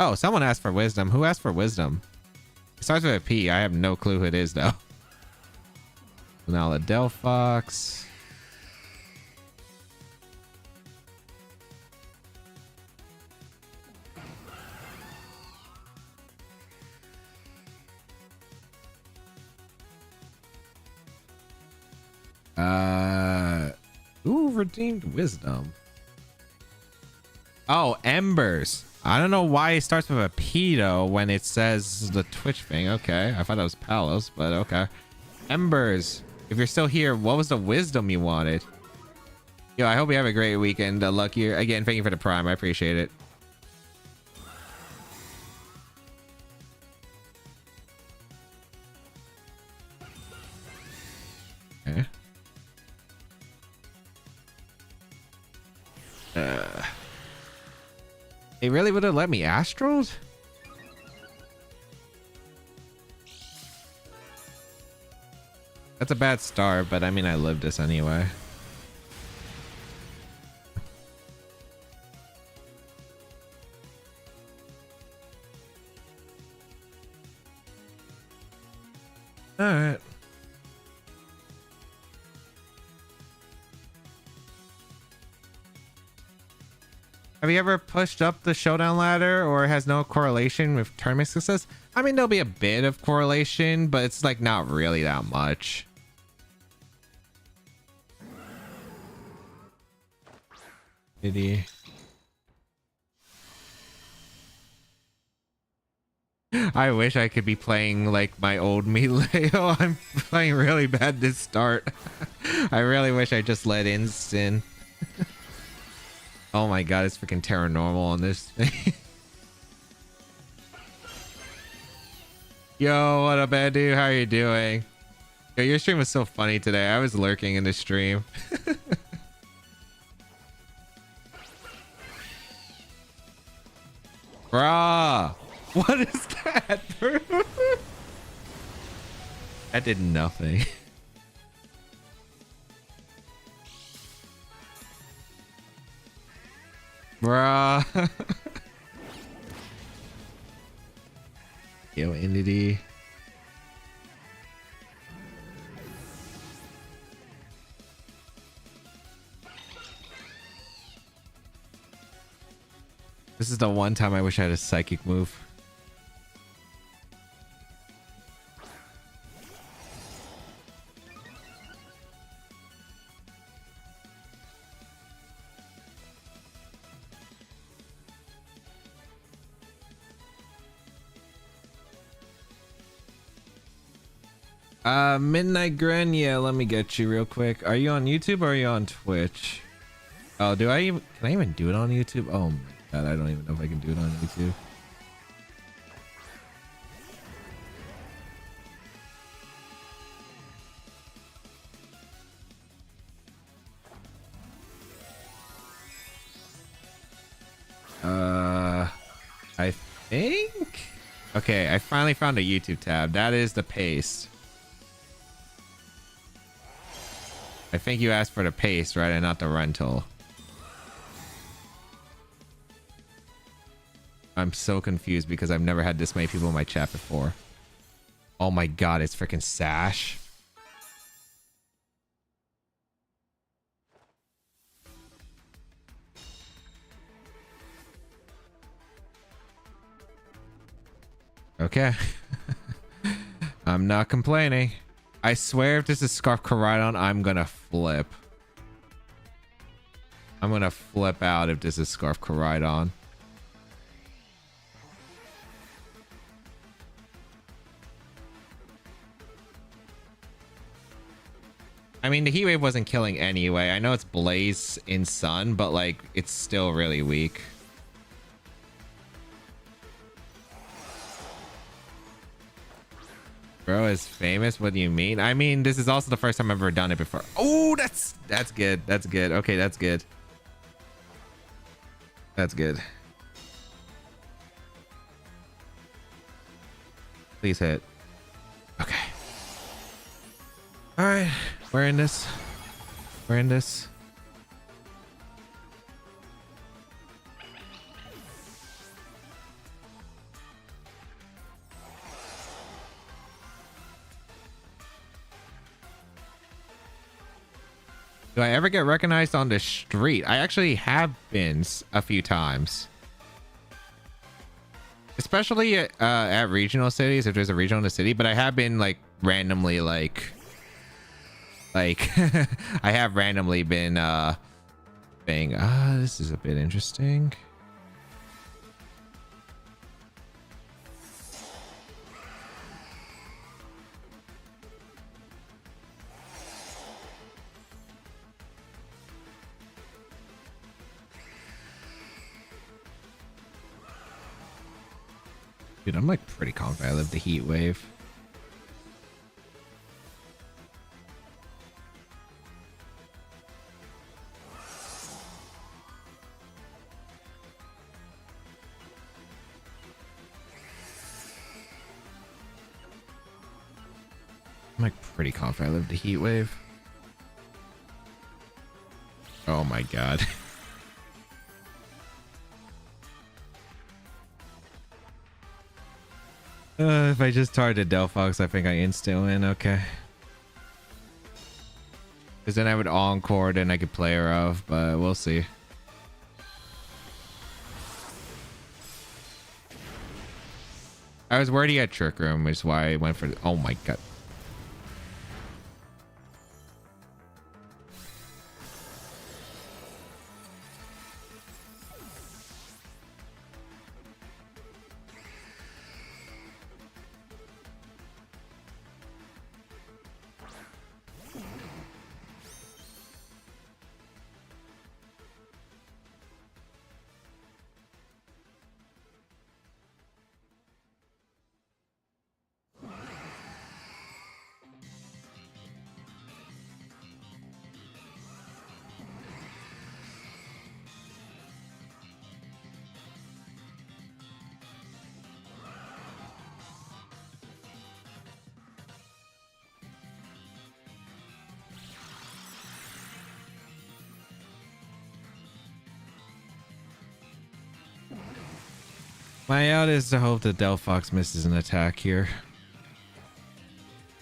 Oh, someone asked for wisdom. Who asked for wisdom? It starts with a P. I have no clue who it is though. Now the Delphox. Ooh, redeemed wisdom. Oh, embers. I don't know why it starts with a P though when it says the Twitch thing. Okay, I thought that was Palos, but okay. Embers. If you're still here, what was the wisdom you wanted? Yo, I hope you have a great weekend. Luck here again. Thank you for the prime. I appreciate it. Okay. It really would have let me Astrals? That's a bad start, but I mean, I lived this anyway. All right. Have you ever pushed up the showdown ladder or has no correlation with tournament success? I mean, there'll be a bit of correlation, but it's like not really that much. Did he? I wish I could be playing like my old melee. Oh, I'm playing really bad this start. I really wish I just let in. Oh my god, it's freaking Terra Normal on this thing. Yo, what up, Edu? How are you doing? Yo, your stream was so funny today. I was lurking in the stream. Bruh. What is that, bro? That did nothing. Bruh. Yo, entity. This is the one time I wish I had a psychic move. Midnight Gren, yeah, let me get you real quick. Are you on YouTube or are you on Twitch? Oh, can I even do it on YouTube? Oh my god, I don't even know if I can do it on YouTube. I think. Okay, I finally found a YouTube tab. That is the paste. I think you asked for the paste, right? And not the rental. I'm so confused because I've never had this many people in my chat before. Oh my god, it's freaking Sash. Okay. I'm not complaining. I swear if this is Scarf Coridon, I'm gonna flip. I'm gonna flip out if this is Scarf Coridon. I mean, the heat wave wasn't killing anyway. I know it's Blaze in Sun, but like, it's still really weak. Bro is famous. What do you mean? I mean, this is also the first time I've ever done it before. Oh, that's good. That's good. Okay, that's good. That's good. Please hit. Okay. All right, we're in this. We're in this. Do I ever get recognized on the street? I actually have been a few times. Especially at regional cities, if there's a regional in the city, but I have been like randomly like I have randomly been saying, this is a bit interesting. Dude, I'm like pretty confident I live the heat wave. I'm like pretty confident I live the heat wave. Oh my god. If I just targeted Delphox, I think I instant win. Okay. Because then I would encore, then I could play her off, but we'll see. I was worried he had Trick Room, which is why I went for... Oh my god. My out is to hope that Delphox misses an attack here.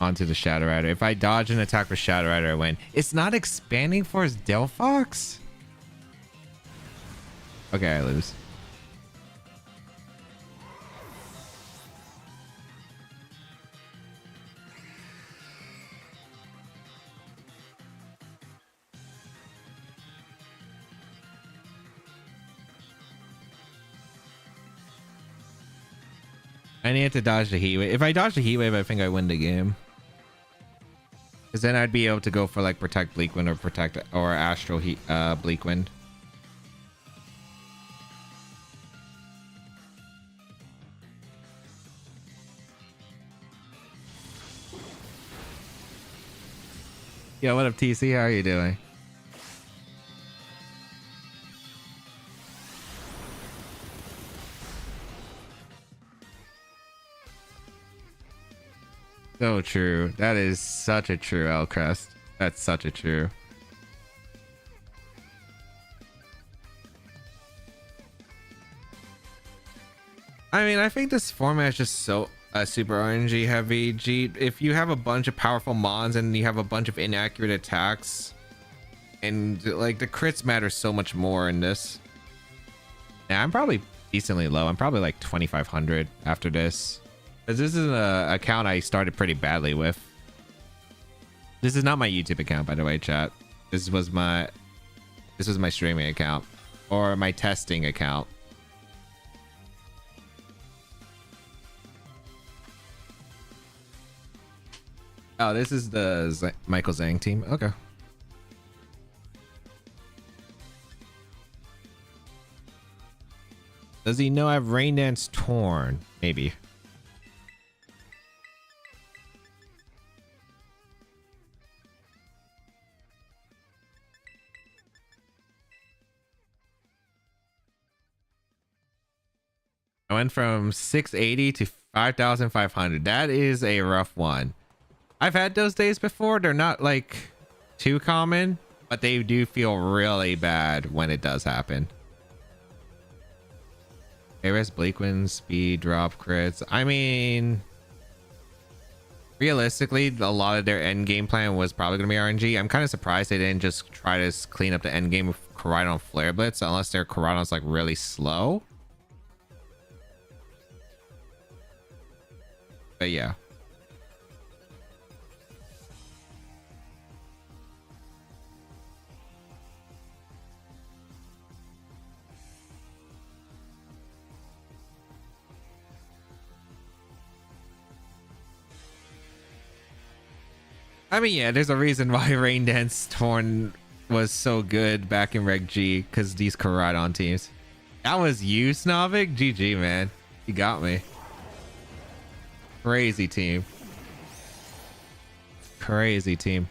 Onto the Shadow Rider. If I dodge an attack with Shadow Rider, I win. It's not expanding for his Delphox? Okay, I lose. I need to dodge the heat wave. If I dodge the heat wave, I think I win the game. Because then I'd be able to go for like protect Bleakwind or protect or Astral Heat Bleakwind. Yo, what up, TC? How are you doing? So true. That is such a true Elcrest. That's such a true. I mean, I think this format is just so super RNG heavy. If you have a bunch of powerful mons and you have a bunch of inaccurate attacks, and like the crits matter so much more in this. Yeah, I'm probably decently low. I'm probably like 2,500 after this. Because this is an account I started pretty badly with. This is not my YouTube account, by the way, chat. This was my streaming account. Or my testing account. Oh, this is the Michael Zhang team. Okay. Does he know I have Rain Dance Torn? Maybe. I went from 680 to 5,500. That is a rough one. I've had those days before. They're not like too common, but they do feel really bad when it does happen. Ares Bleakwind speed drop crits. I mean, realistically, a lot of their end game plan was probably going to be RNG. I'm kind of surprised they didn't just try to clean up the end game with Koraidon Flare Blitz, unless their Koraidon's like really slow. But yeah. I mean, yeah, there's a reason why Rain Dance Torn was so good back in Reg G, because these Koraidon teams. That was you, Snovik? GG, man. You got me. Crazy team. Crazy team.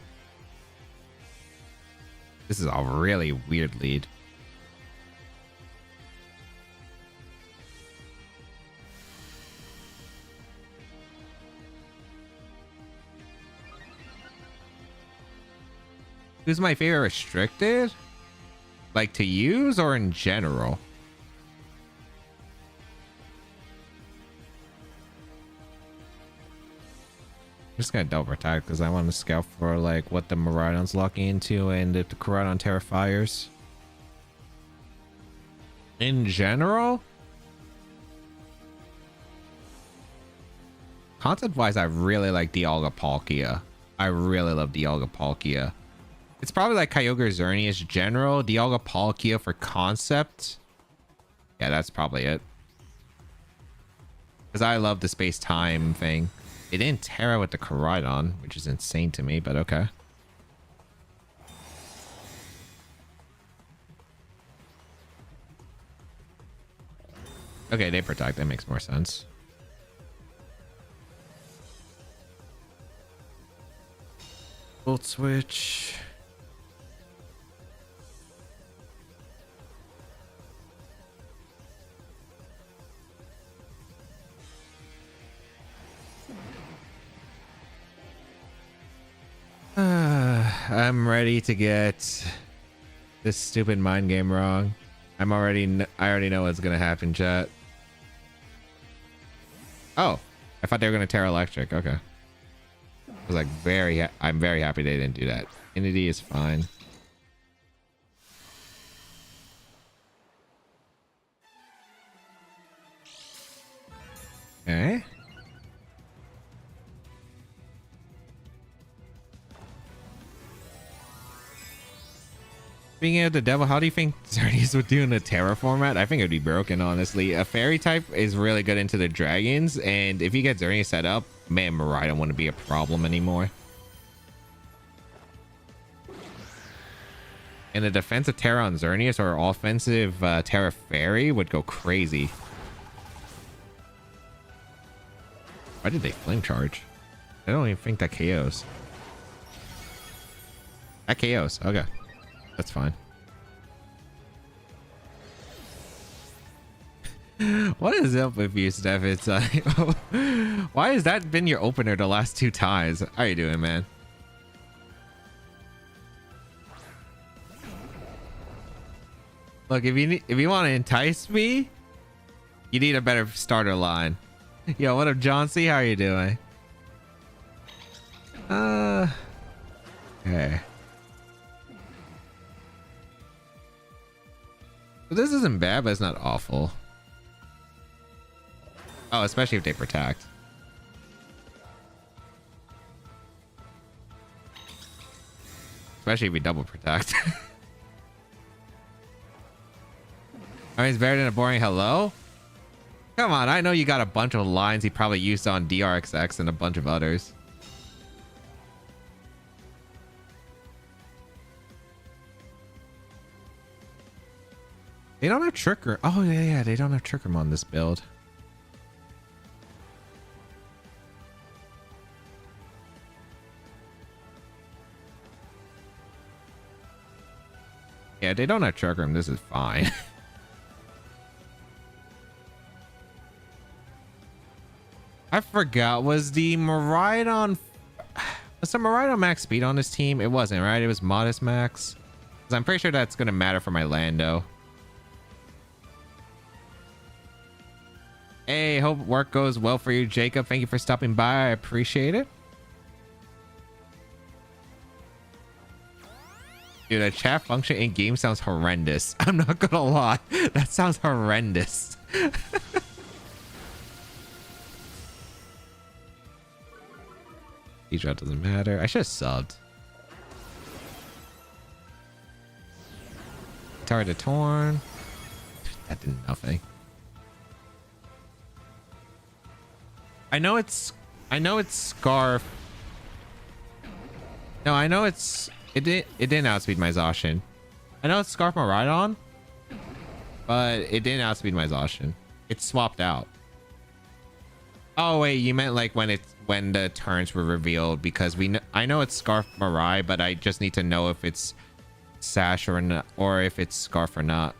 This is a really weird lead. Who's my favorite restricted? Like to use or in general? I'm just gonna double attack because I want to scout for like what the Miraidon's locking into and if the Koraidon Terra fires. In general? Concept wise, I really like Dialga Palkia. I really love Dialga Palkia. It's probably like Kyogre Xerneas general. Dialga Palkia for concept. Yeah, that's probably it. Because I love the space-time thing. It didn't Terra with the Koraidon, which is insane to me, but okay. Okay, they protect. That makes more sense. Volt switch. I'm ready to get this stupid mind game wrong. I already know what's gonna happen, chat. Oh, I thought they were gonna Terra Electric. Okay. I was like I'm very happy they didn't do that. Infinity is fine. Okay. Speaking of the devil, how do you think Xerneas would do in the Terra format? I think it would be broken, honestly. A fairy type is really good into the dragons, and if you get Xerneas set up, man, Miraidon wouldn't be a problem anymore. And the defensive Terra on Xerneas or offensive Terra Fairy would go crazy. Why did they flame charge? I don't even think that KOs. That KOs. Okay. That's fine. What is up with you, Steph? It's like, why has that been your opener the last 2 times? How are you doing, man? Look, if you want to entice me, you need a better starter line. Yo, what up, John C? How are you doing? Okay. But this isn't bad, but it's not awful. Oh, especially if they protect. Especially if we double protect. I mean, it's better than a boring hello? Come on, I know you got a bunch of lines he probably used on DRXX and a bunch of others. They don't have Tricker. Oh, yeah, they don't have Trickerm on this build. Yeah, they don't have Trickerm. This is fine. I forgot. Was the Miraidon max speed on this team? It wasn't, right? It was modest max. 'Cause I'm pretty sure that's gonna matter for my Lando. Hey, hope work goes well for you, Jacob. Thank you for stopping by. I appreciate it. Dude, a chat function in game sounds horrendous. I'm not gonna lie. That sounds horrendous. Each route doesn't matter. I should have subbed. Target torn. That did nothing. I know it's Scarf. No, I know it didn't outspeed my Zacian. I know it's Scarf Maridon, but it didn't outspeed my Zacian. It swapped out. Oh wait, you meant like when the turns were revealed, because I know it's Scarf Marai, but I just need to know if it's Sash or not, or if it's Scarf or not.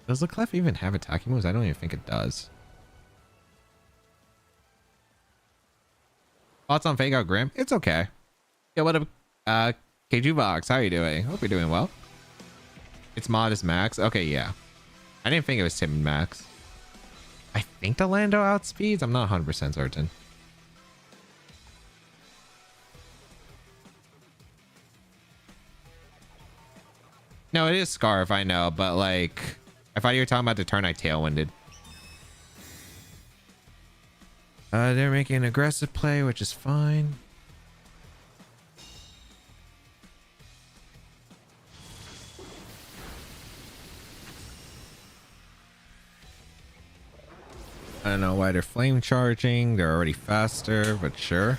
Does Leclerc even have attacking moves? I don't even think it does. Thoughts on Fake Out Grim? It's okay. Yeah, what up, KG Box? How are you doing? Hope you're doing well. It's Modest Max. Okay, yeah. I didn't think it was Tim Max. I think the Lando outspeeds. I'm not 100% certain. No, it is Scarf, I know, but like, I thought you were talking about the turn I tailwinded. They're making an aggressive play, which is fine. I don't know why they're flame charging. They're already faster, but sure.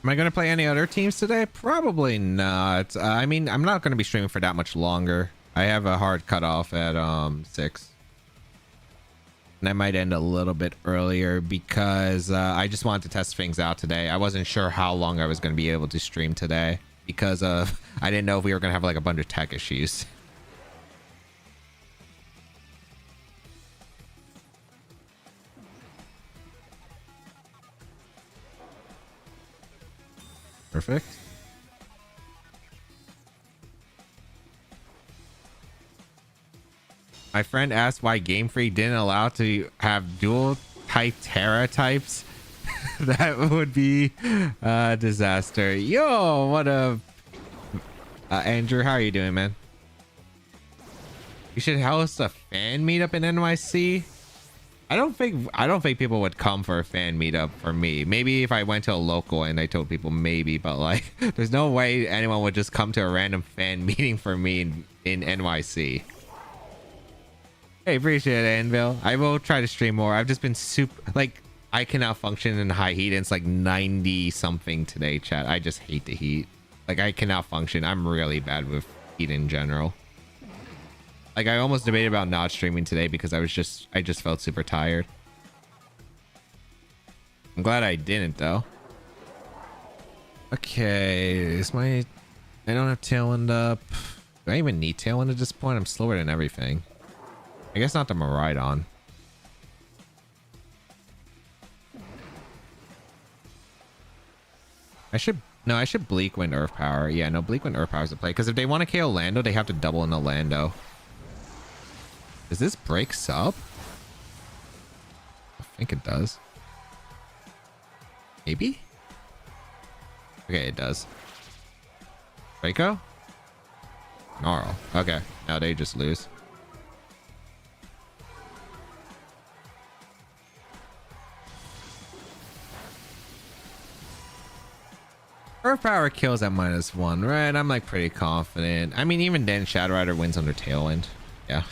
Am I going to play any other teams today? Probably not. I mean, I'm not going to be streaming for that much longer. I have a hard cutoff at 6. And I might end a little bit earlier because I just wanted to test things out today. I wasn't sure how long I was going to be able to stream today because of I didn't know if we were going to have like a bunch of tech issues. Perfect. My friend asked why Game Freak didn't allow to have dual type Terra types. That would be a disaster. Yo, what up, Andrew? How are you doing, man? You should host a fan meetup in NYC. I don't think people would come for a fan meetup for me. Maybe if I went to a local and I told people maybe, but like, there's no way anyone would just come to a random fan meeting for me in NYC. Hey, appreciate it, Anvil. I will try to stream more. I've just been super, like, I cannot function in high heat. And it's like 90 something today, chat. I just hate the heat. Like, I cannot function. I'm really bad with heat in general. Like, I almost debated about not streaming today because I just felt super tired. I'm glad I didn't, though. Okay, I don't have Tailwind up. Do I even need Tailwind at this point? I'm slower than everything. I guess not the Maridon. I should Bleak Wind Earth Power. Yeah, no, Bleak Wind Earth Power is the play. Because if they want to KO Lando, they have to double in the Lando. Does this break sub? I think it does. Maybe? Okay, it does. Draco? Gnarl. Okay, now they just lose. Earth Power kills at -1, right? I'm like pretty confident. I mean, even then, Shadow Rider wins under Tailwind. Yeah.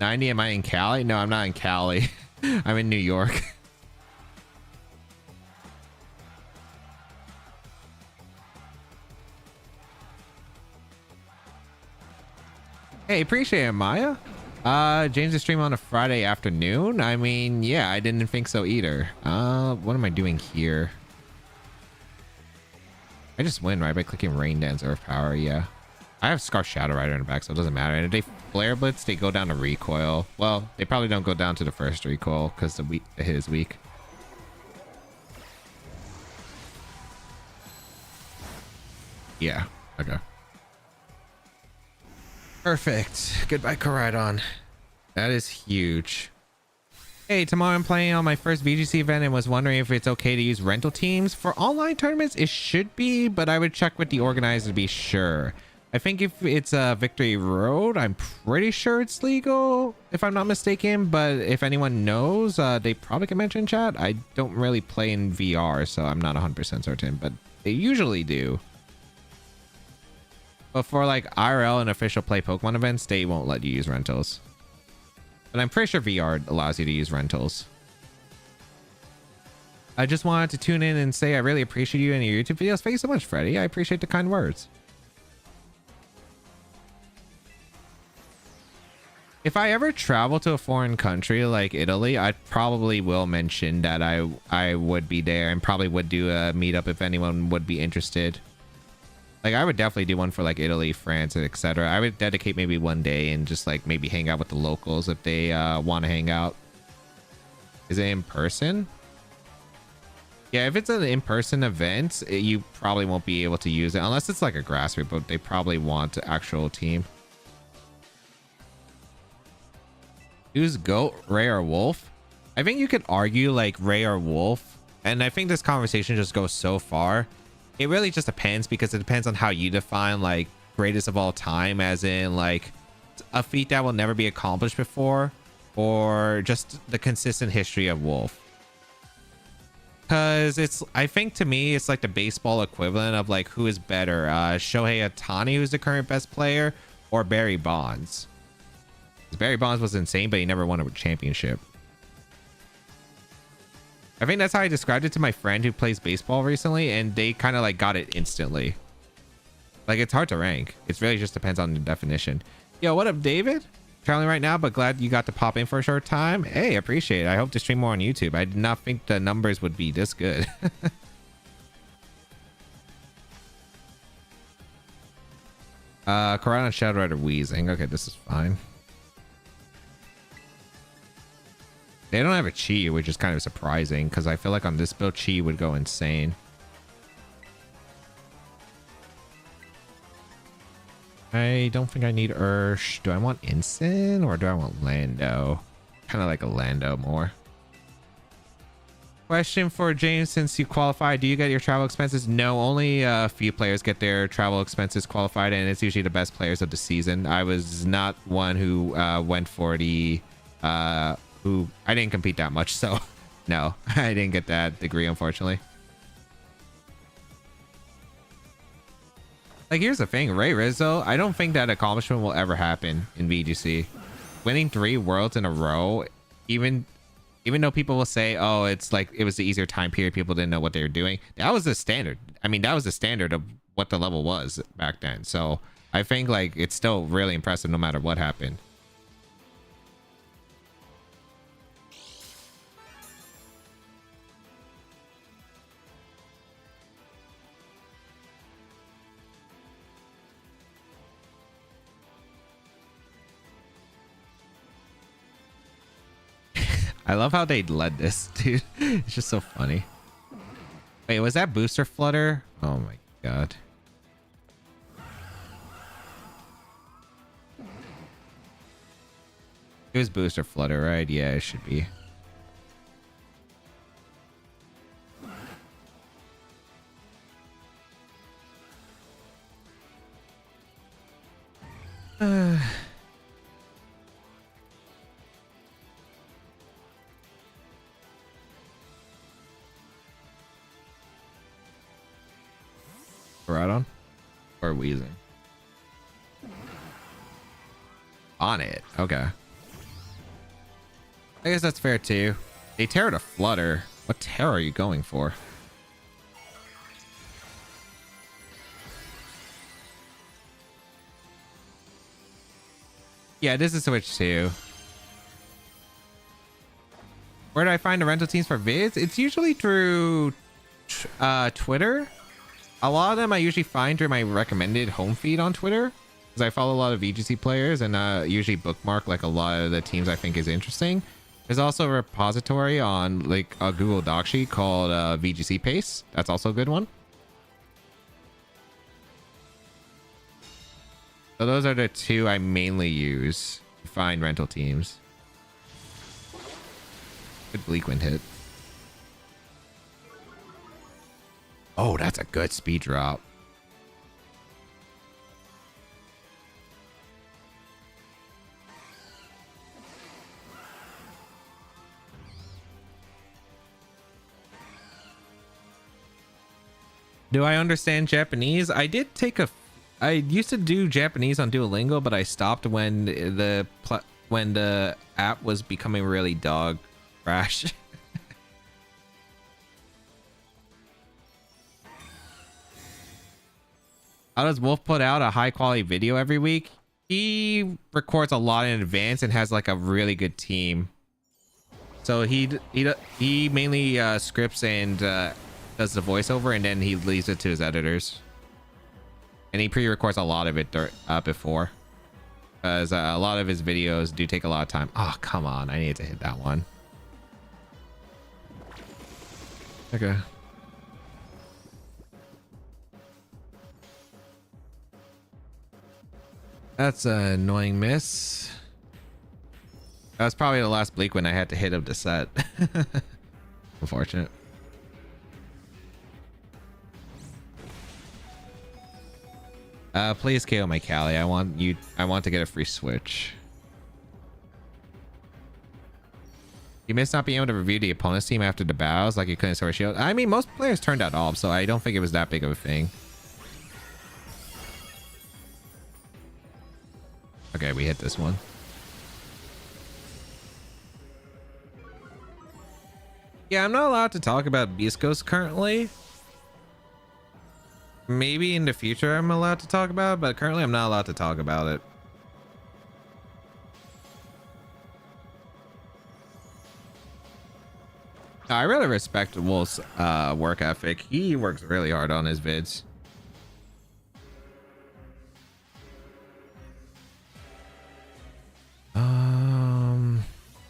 $90, am I in Cali? No, I'm not in Cali. I'm in New York. Hey, appreciate it, Maya. James is streaming on a Friday afternoon. I mean, yeah, I didn't think so either. What am I doing here? I just win, right? By clicking Rain Dance Earth Power, yeah. I have Scar Shadow Rider in the back, so it doesn't matter. And if they Flare Blitz, they go down to recoil. Well, they probably don't go down to the first recoil because the hit is weak. Yeah. Okay. Perfect. Goodbye, Koraidon. That is huge. Hey, tomorrow I'm playing on my first VGC event and was wondering if it's okay to use rental teams. For online tournaments, it should be, but I would check with the organizer to be sure. I think if it's a Victory Road, I'm pretty sure it's legal, if I'm not mistaken. But if anyone knows, they probably can mention in chat. I don't really play in VR, so I'm not 100% certain, but they usually do. But for like IRL and official play Pokemon events, they won't let you use rentals. But I'm pretty sure VR allows you to use rentals. I just wanted to tune in and say I really appreciate you and your YouTube videos. Thank you so much, Freddie. I appreciate the kind words. If I ever travel to a foreign country like Italy, I probably will mention that I would be there and probably would do a meetup if anyone would be interested. Like, I would definitely do one for like Italy, France, etc. I would dedicate maybe one day and just like maybe hang out with the locals if they want to hang out. Is it in person? Yeah, if it's an in-person event, you probably won't be able to use it unless it's like a grassroots, but they probably want an actual team. Who's GOAT, Ray or Wolf? I think you could argue like Ray or Wolf, and I think this conversation just goes so far. It really just depends, because it depends on how you define like greatest of all time, as in like a feat that will never be accomplished before, or just the consistent history of Wolf. Because it's, I think to me, it's like the baseball equivalent of like who is better, Shohei Ohtani, who's the current best player, or Barry Bonds. Barry Bonds was insane, but he never won a championship. I think that's how I described it to my friend who plays baseball recently, and they kind of like got it instantly. Like, it's hard to rank. It really just depends on the definition. Yo, what up, David? Traveling right now, but glad you got to pop in for a short time. Hey, appreciate it. I hope to stream more on YouTube. I did not think the numbers would be this good. Koraidon Shadow Rider wheezing. Okay, this is fine. They don't have a Chi, which is kind of surprising, because I feel like on this build, Chi would go insane. I don't think I need Ursh. Do I want Ensign or do I want Lando? Kind of like a Lando more. Question for James, since you qualified, do you get your travel expenses? No, only a few players get their travel expenses qualified, and it's usually the best players of the season. I was not one who went for the... I didn't compete that much, so no, I didn't get that degree, unfortunately. Like, here's the thing, Ray Rizzo, I don't think that accomplishment will ever happen in VGC. Winning 3 worlds in a row, even though people will say, oh, it's like it was the easier time period, people didn't know what they were doing, that was the standard. I mean, that was the standard of what the level was back then. So I think like it's still really impressive no matter what happened. I love how they led this, dude. It's just so funny. Wait, was that Booster Flutter? Oh my god. It was Booster Flutter, right? Yeah, it should be. Koraidon or wheezing on it. Okay, I guess that's fair too. They tear to Flutter. What tear are you going for? Yeah, this is Switch too. Where do I find the rental teams for vids? It's usually through Twitter. A lot of them I usually find through my recommended home feed on Twitter. because I follow a lot of VGC players and usually bookmark like a lot of the teams I think is interesting. There's also a repository on like a Google Doc sheet called VGC Pace. That's also a good one. So those are the two I mainly use to find rental teams. Good Bleak Wind hit. Oh, that's a good speed drop. Do I understand Japanese? I used to do Japanese on Duolingo, but I stopped when the app was becoming really dog trash. How does Wolf put out a high quality video every week? He records a lot in advance and has like a really good team. So he mainly scripts and does the voiceover, and then he leaves it to his editors. And he pre-records a lot of it before, because a lot of his videos do take a lot of time. Oh, come on. I need to hit that one. Okay. That's an annoying miss. That was probably the last Bleak when I had to hit him to set. Unfortunate. Please KO my Callie. I want to get a free switch. You missed not being able to review the opponent's team after the battles, like you couldn't sword shield. I mean, most players turned that off, so I don't think it was that big of a thing. Okay, we hit this one. Yeah, I'm not allowed to talk about Beast Ghost currently. Maybe in the future I'm allowed to talk about it, but currently I'm not allowed to talk about it. I really respect Wolf's work ethic. He works really hard on his vids.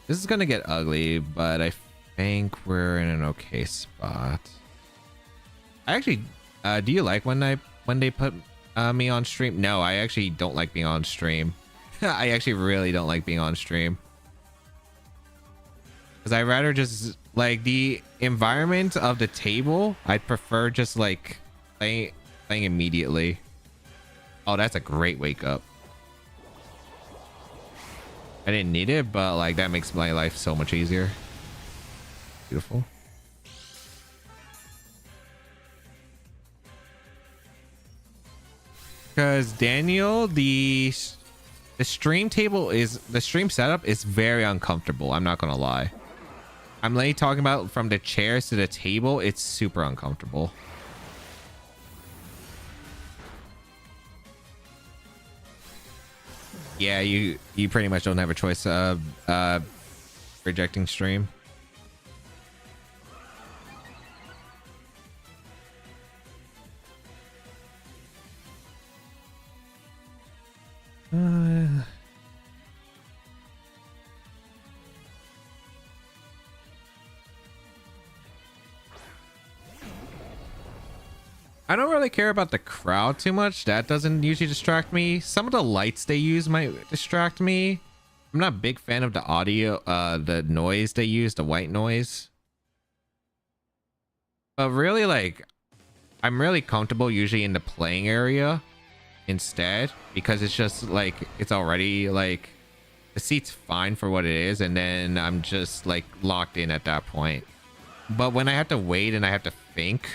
This is gonna get ugly, but I think we're in an okay spot. I actually do you like when they put me on stream? No, I actually don't like being on stream. I actually really don't like being on stream, because I'd rather just like the environment of the table. I'd prefer just like playing immediately. Oh, that's a great wake up. I didn't need it, but like that makes my life so much easier. Beautiful. Because Daniel, the stream setup is very uncomfortable. I'm not gonna lie. I'm literally talking about from the chairs to the table. It's super uncomfortable. Yeah, you pretty much don't have a choice of rejecting stream. I don't really care about the crowd too much. That doesn't usually distract me. Some of the lights they use might distract me. I'm not a big fan of the audio, the noise they use, the white noise. But really, like, I'm really comfortable usually in the playing area instead, because it's just like, it's already like, the seat's fine for what it is, and then I'm just like locked in at that point. But when I have to wait and I have to think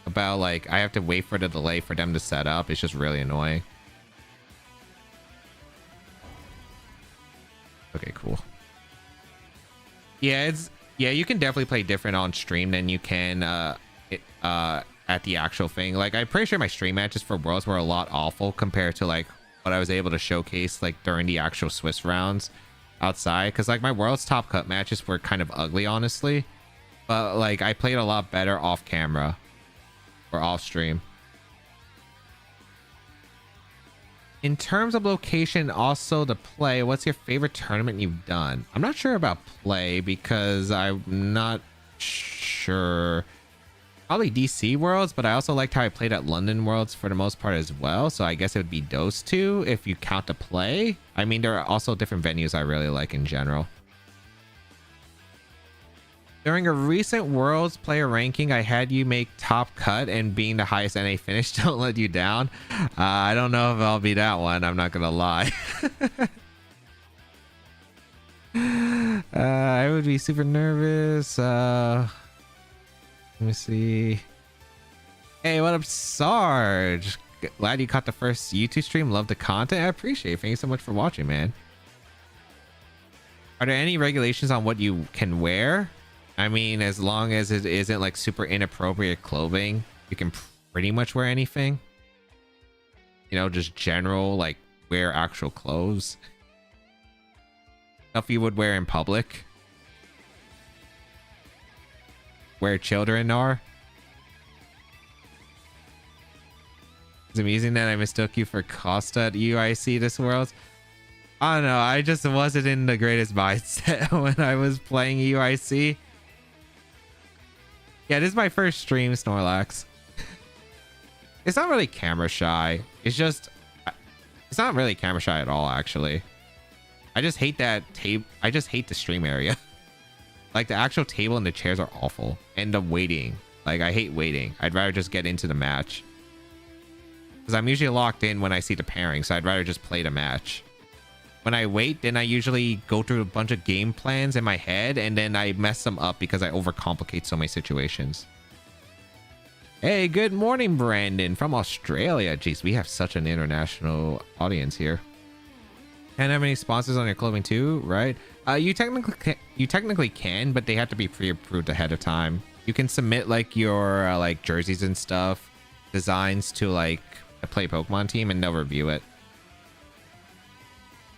about, like, I have to wait for the delay for them to set up, it's just really annoying. Okay, cool. Yeah, you can definitely play different on stream than you can at the actual thing. Like, I'm pretty sure my stream matches for Worlds were a lot awful compared to like what I was able to showcase like during the actual Swiss rounds outside, because like my Worlds top cut matches were kind of ugly, honestly, but like I played a lot better off camera or off stream. In terms of location, also the play, what's your favorite tournament you've done? I'm not sure about play because I'm not sure. Probably DC Worlds, but I also liked how I played at London Worlds for the most part as well. So I guess it would be those two if you count the play. I mean, there are also different venues I really like in general. During a recent Worlds player ranking, I had you make top cut, and being the highest NA finish don't let you down. I don't know if I'll be that one. I'm not gonna lie. I would be super nervous. Let me see. Hey, what up, Sarge? Glad you caught the first YouTube stream. Love the content. I appreciate it. Thank you so much for watching, man. Are there any regulations on what you can wear? I mean, as long as it isn't like super inappropriate clothing, you can pretty much wear anything. You know, just general, like, wear actual clothes. Stuff you would wear in public. Where children are. It's amusing that I mistook you for Costa at UIC this world. I don't know, I just wasn't in the greatest mindset when I was playing UIC. Yeah, this is my first stream, Snorlax. It's not really camera shy. It's just... It's not really camera shy at all, actually. I just hate that table. I just hate the stream area. Like, the actual table and the chairs are awful. And the waiting. Like, I hate waiting. I'd rather just get into the match. Because I'm usually locked in when I see the pairing, so I'd rather just play the match. When I wait, then I usually go through a bunch of game plans in my head, and then I mess them up because I overcomplicate so many situations. Hey, good morning, Brandon from Australia. Jeez, we have such an international audience here. Can't have any sponsors on your clothing too, right? You technically can, but they have to be pre-approved ahead of time. You can submit like your like jerseys and stuff, designs to like a Play Pokemon team, and they'll review it.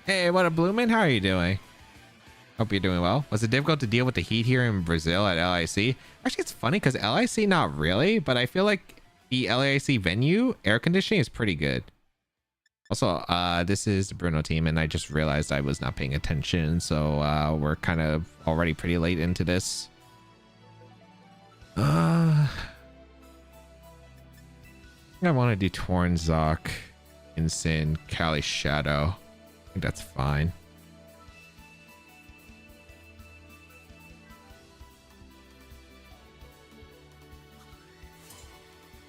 Hey, what up, Bloomin'? How are you doing? Hope you're doing well. Was it difficult to deal with the heat here in Brazil at LIC? Actually, it's funny because LIC, not really, but I feel like the LIC venue air conditioning is pretty good. Also, this is the Bruno team, and I just realized I was not paying attention, so we're kind of already pretty late into this. I think I want to do Tornzok, Insin, Cali Shadow. I think that's fine.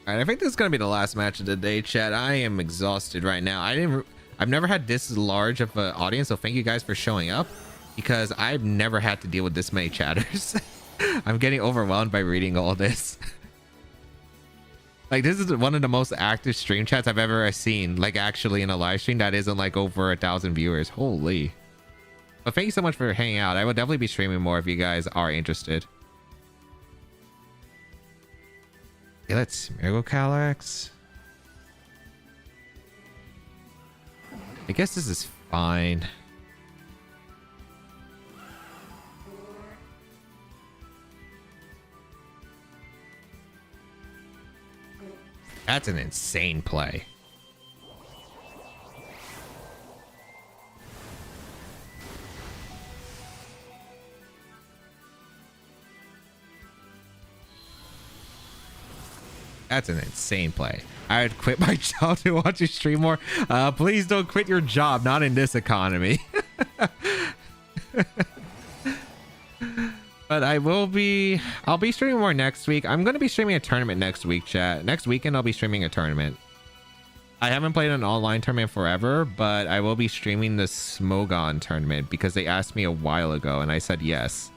All right, I think this is gonna be the last match of the day, chat. I am exhausted right now. I've never had this large of an audience, so thank you guys for showing up, because I've never had to deal with this many chatters. I'm getting overwhelmed by reading all this. Like, this is one of the most active stream chats I've ever seen, like, actually in a live stream that isn't like over 1,000 viewers. Holy. But thank you so much for hanging out. I will definitely be streaming more if you guys are interested. Yeah, let's Smeargle Calyrex. I guess this is fine. That's an insane play. That's an insane play. I would quit my job to watch you stream more. Please don't quit your job. Not in this economy. But I'll be streaming more next week. I'm going to be streaming a tournament next week, chat. Next weekend, I'll be streaming a tournament. I haven't played an online tournament forever, but I will be streaming the Smogon tournament because they asked me a while ago and I said yes.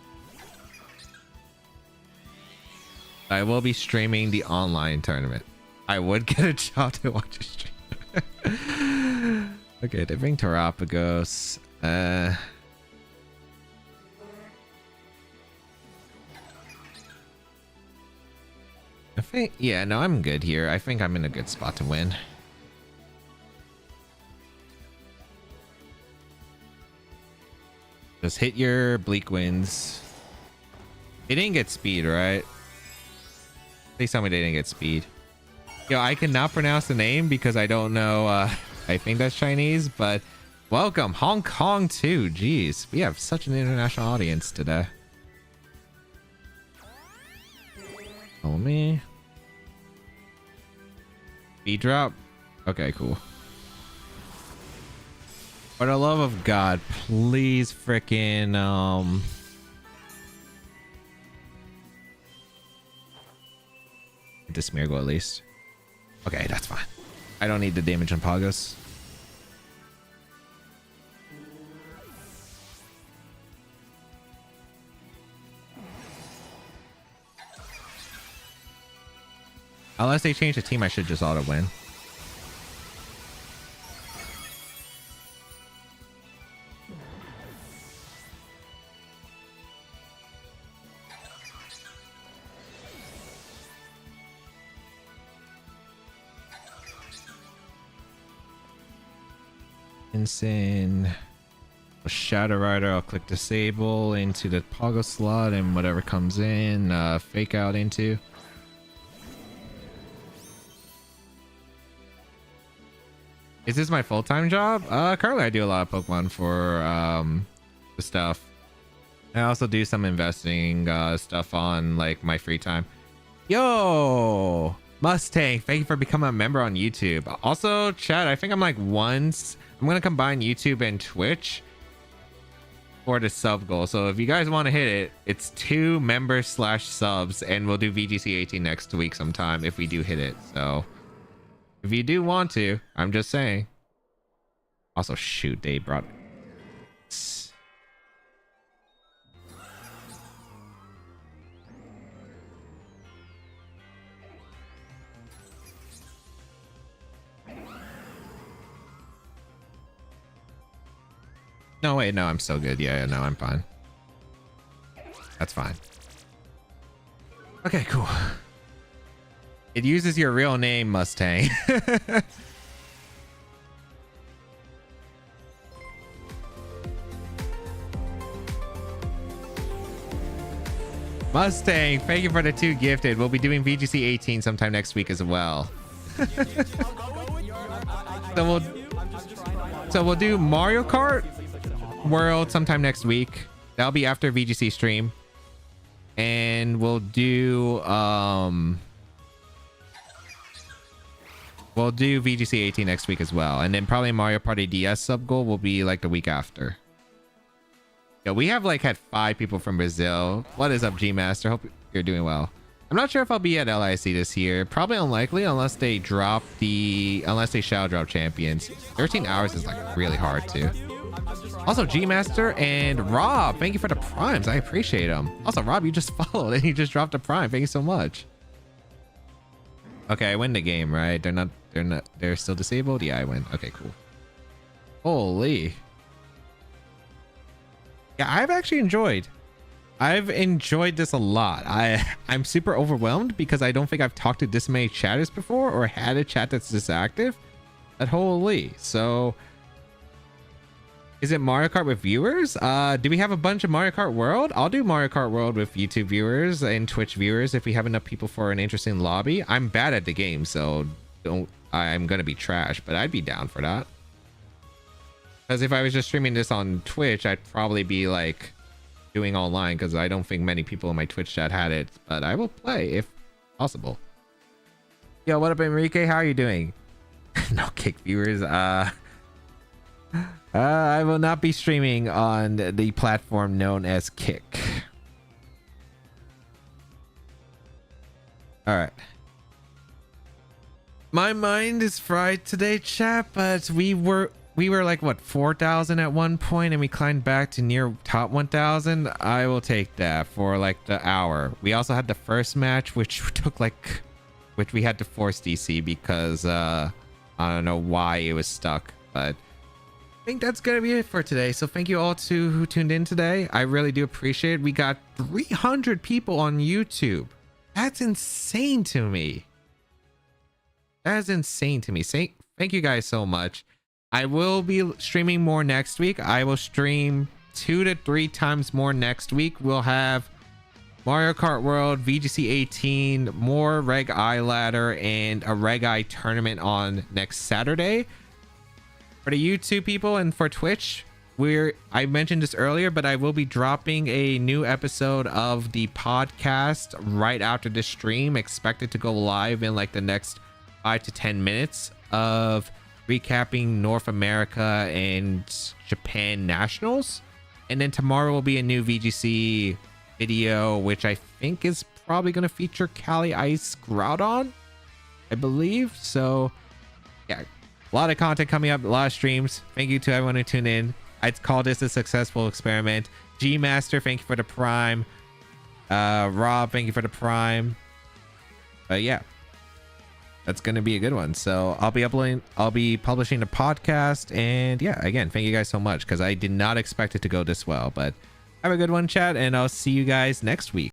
I will be streaming the online tournament. I would get a job to watch a stream. Okay, they bring Terapagos. I think, yeah, no, I'm good here. I think I'm in a good spot to win. Just hit your Bleak Winds. They didn't get speed, right? Please tell me they didn't get speed. Yo, I cannot pronounce the name because I don't know I think that's Chinese, but welcome. Hong Kong too. Jeez, we have such an international audience today. Oh me. Speed drop. Okay, cool. For the love of God, please frickin' this Smeargle at least. Okay, that's fine. I don't need the damage on Pagos. Unless they change the team, I should just auto win. Insane. Shadow Rider, I'll click disable into the Pogo slot and whatever comes in, fake out into. Is this my full-time job? Currently I do a lot of Pokemon for the stuff. I also do some investing stuff on like my free time. Yo, Mustang, thank you for becoming a member on YouTube. Also, chat, I think I'm gonna combine YouTube and Twitch for the sub goal. So if you guys want to hit it, it's 2 members/subs, and we'll do VGC 18 next week sometime if we do hit it. So if you do want to, I'm just saying. Also, shoot, they brought. No, wait, no, I'm still good. Yeah, no, I'm fine. That's fine. Okay, cool. It uses your real name, Mustang. Mustang, thank you for the 2 gifted. We'll be doing VGC 18 sometime next week as well. So we'll do Mario Kart World sometime next week. That'll be after VGC stream. And we'll do VGC 18 next week as well. And then probably Mario Party DS sub goal will be like the week after. Yeah, we have like had 5 people from Brazil. What is up, G Master? Hope you're doing well. I'm not sure if I'll be at LIC this year. Probably unlikely unless they shadow drop champions. 13 hours is like really hard too. Also, G Master and Rob, thank you for the primes. I appreciate them. Also, Rob, you just followed and you just dropped a prime. Thank you so much. Okay, I win the game, right? They're still disabled. Yeah, I win. Okay, cool. Holy. Yeah, I've enjoyed this a lot. I'm super overwhelmed because I don't think I've talked to this many chatters before or had a chat that's this active. That holy. So is it Mario Kart with viewers? Do we have a bunch of Mario Kart World? I'll do Mario Kart World with YouTube viewers and Twitch viewers if we have enough people for an interesting lobby. I'm bad at the game, so I'm gonna be trash, but I'd be down for that. Because if I was just streaming this on Twitch, I'd probably be like doing online because I don't think many people in my Twitch chat had it, but I will play if possible. Yo, what up, Enrique? How are you doing? No kick viewers. I will not be streaming on the platform known as Kick. All right. My mind is fried today, chat, but we were like what 4,000 at one point and we climbed back to near top 1,000. I will take that for like the hour. We also had the first match which we had to force DC because I don't know why it was stuck, but I think that's gonna be it for today. So thank you all who tuned in today. I really do appreciate it. We got 300 people on YouTube. That's insane to me. That is insane to me. Thank you guys so much. I will be streaming more next week. I will stream 2 to 3 times more next week. We'll have Mario Kart World, VGC 18, more Reg I ladder, and a Reg I tournament on next Saturday. For the YouTube people and for Twitch, I mentioned this earlier, but I will be dropping a new episode of the podcast right after this stream, expected to go live in like the next 5 to 10 minutes, of recapping North America and Japan nationals. And then tomorrow will be a new VGC video, which I think is probably going to feature Cali Ice Groudon, I believe. So yeah, a lot of content coming up, a lot of streams. Thank you to everyone who tuned in. I'd call this a successful experiment. G Master, thank you for the prime. Rob, thank you for the prime. Yeah, that's gonna be a good one. So I'll be publishing the podcast, and yeah, again, thank you guys so much, because I did not expect it to go this well. But have a good one, chat, and I'll see you guys next week.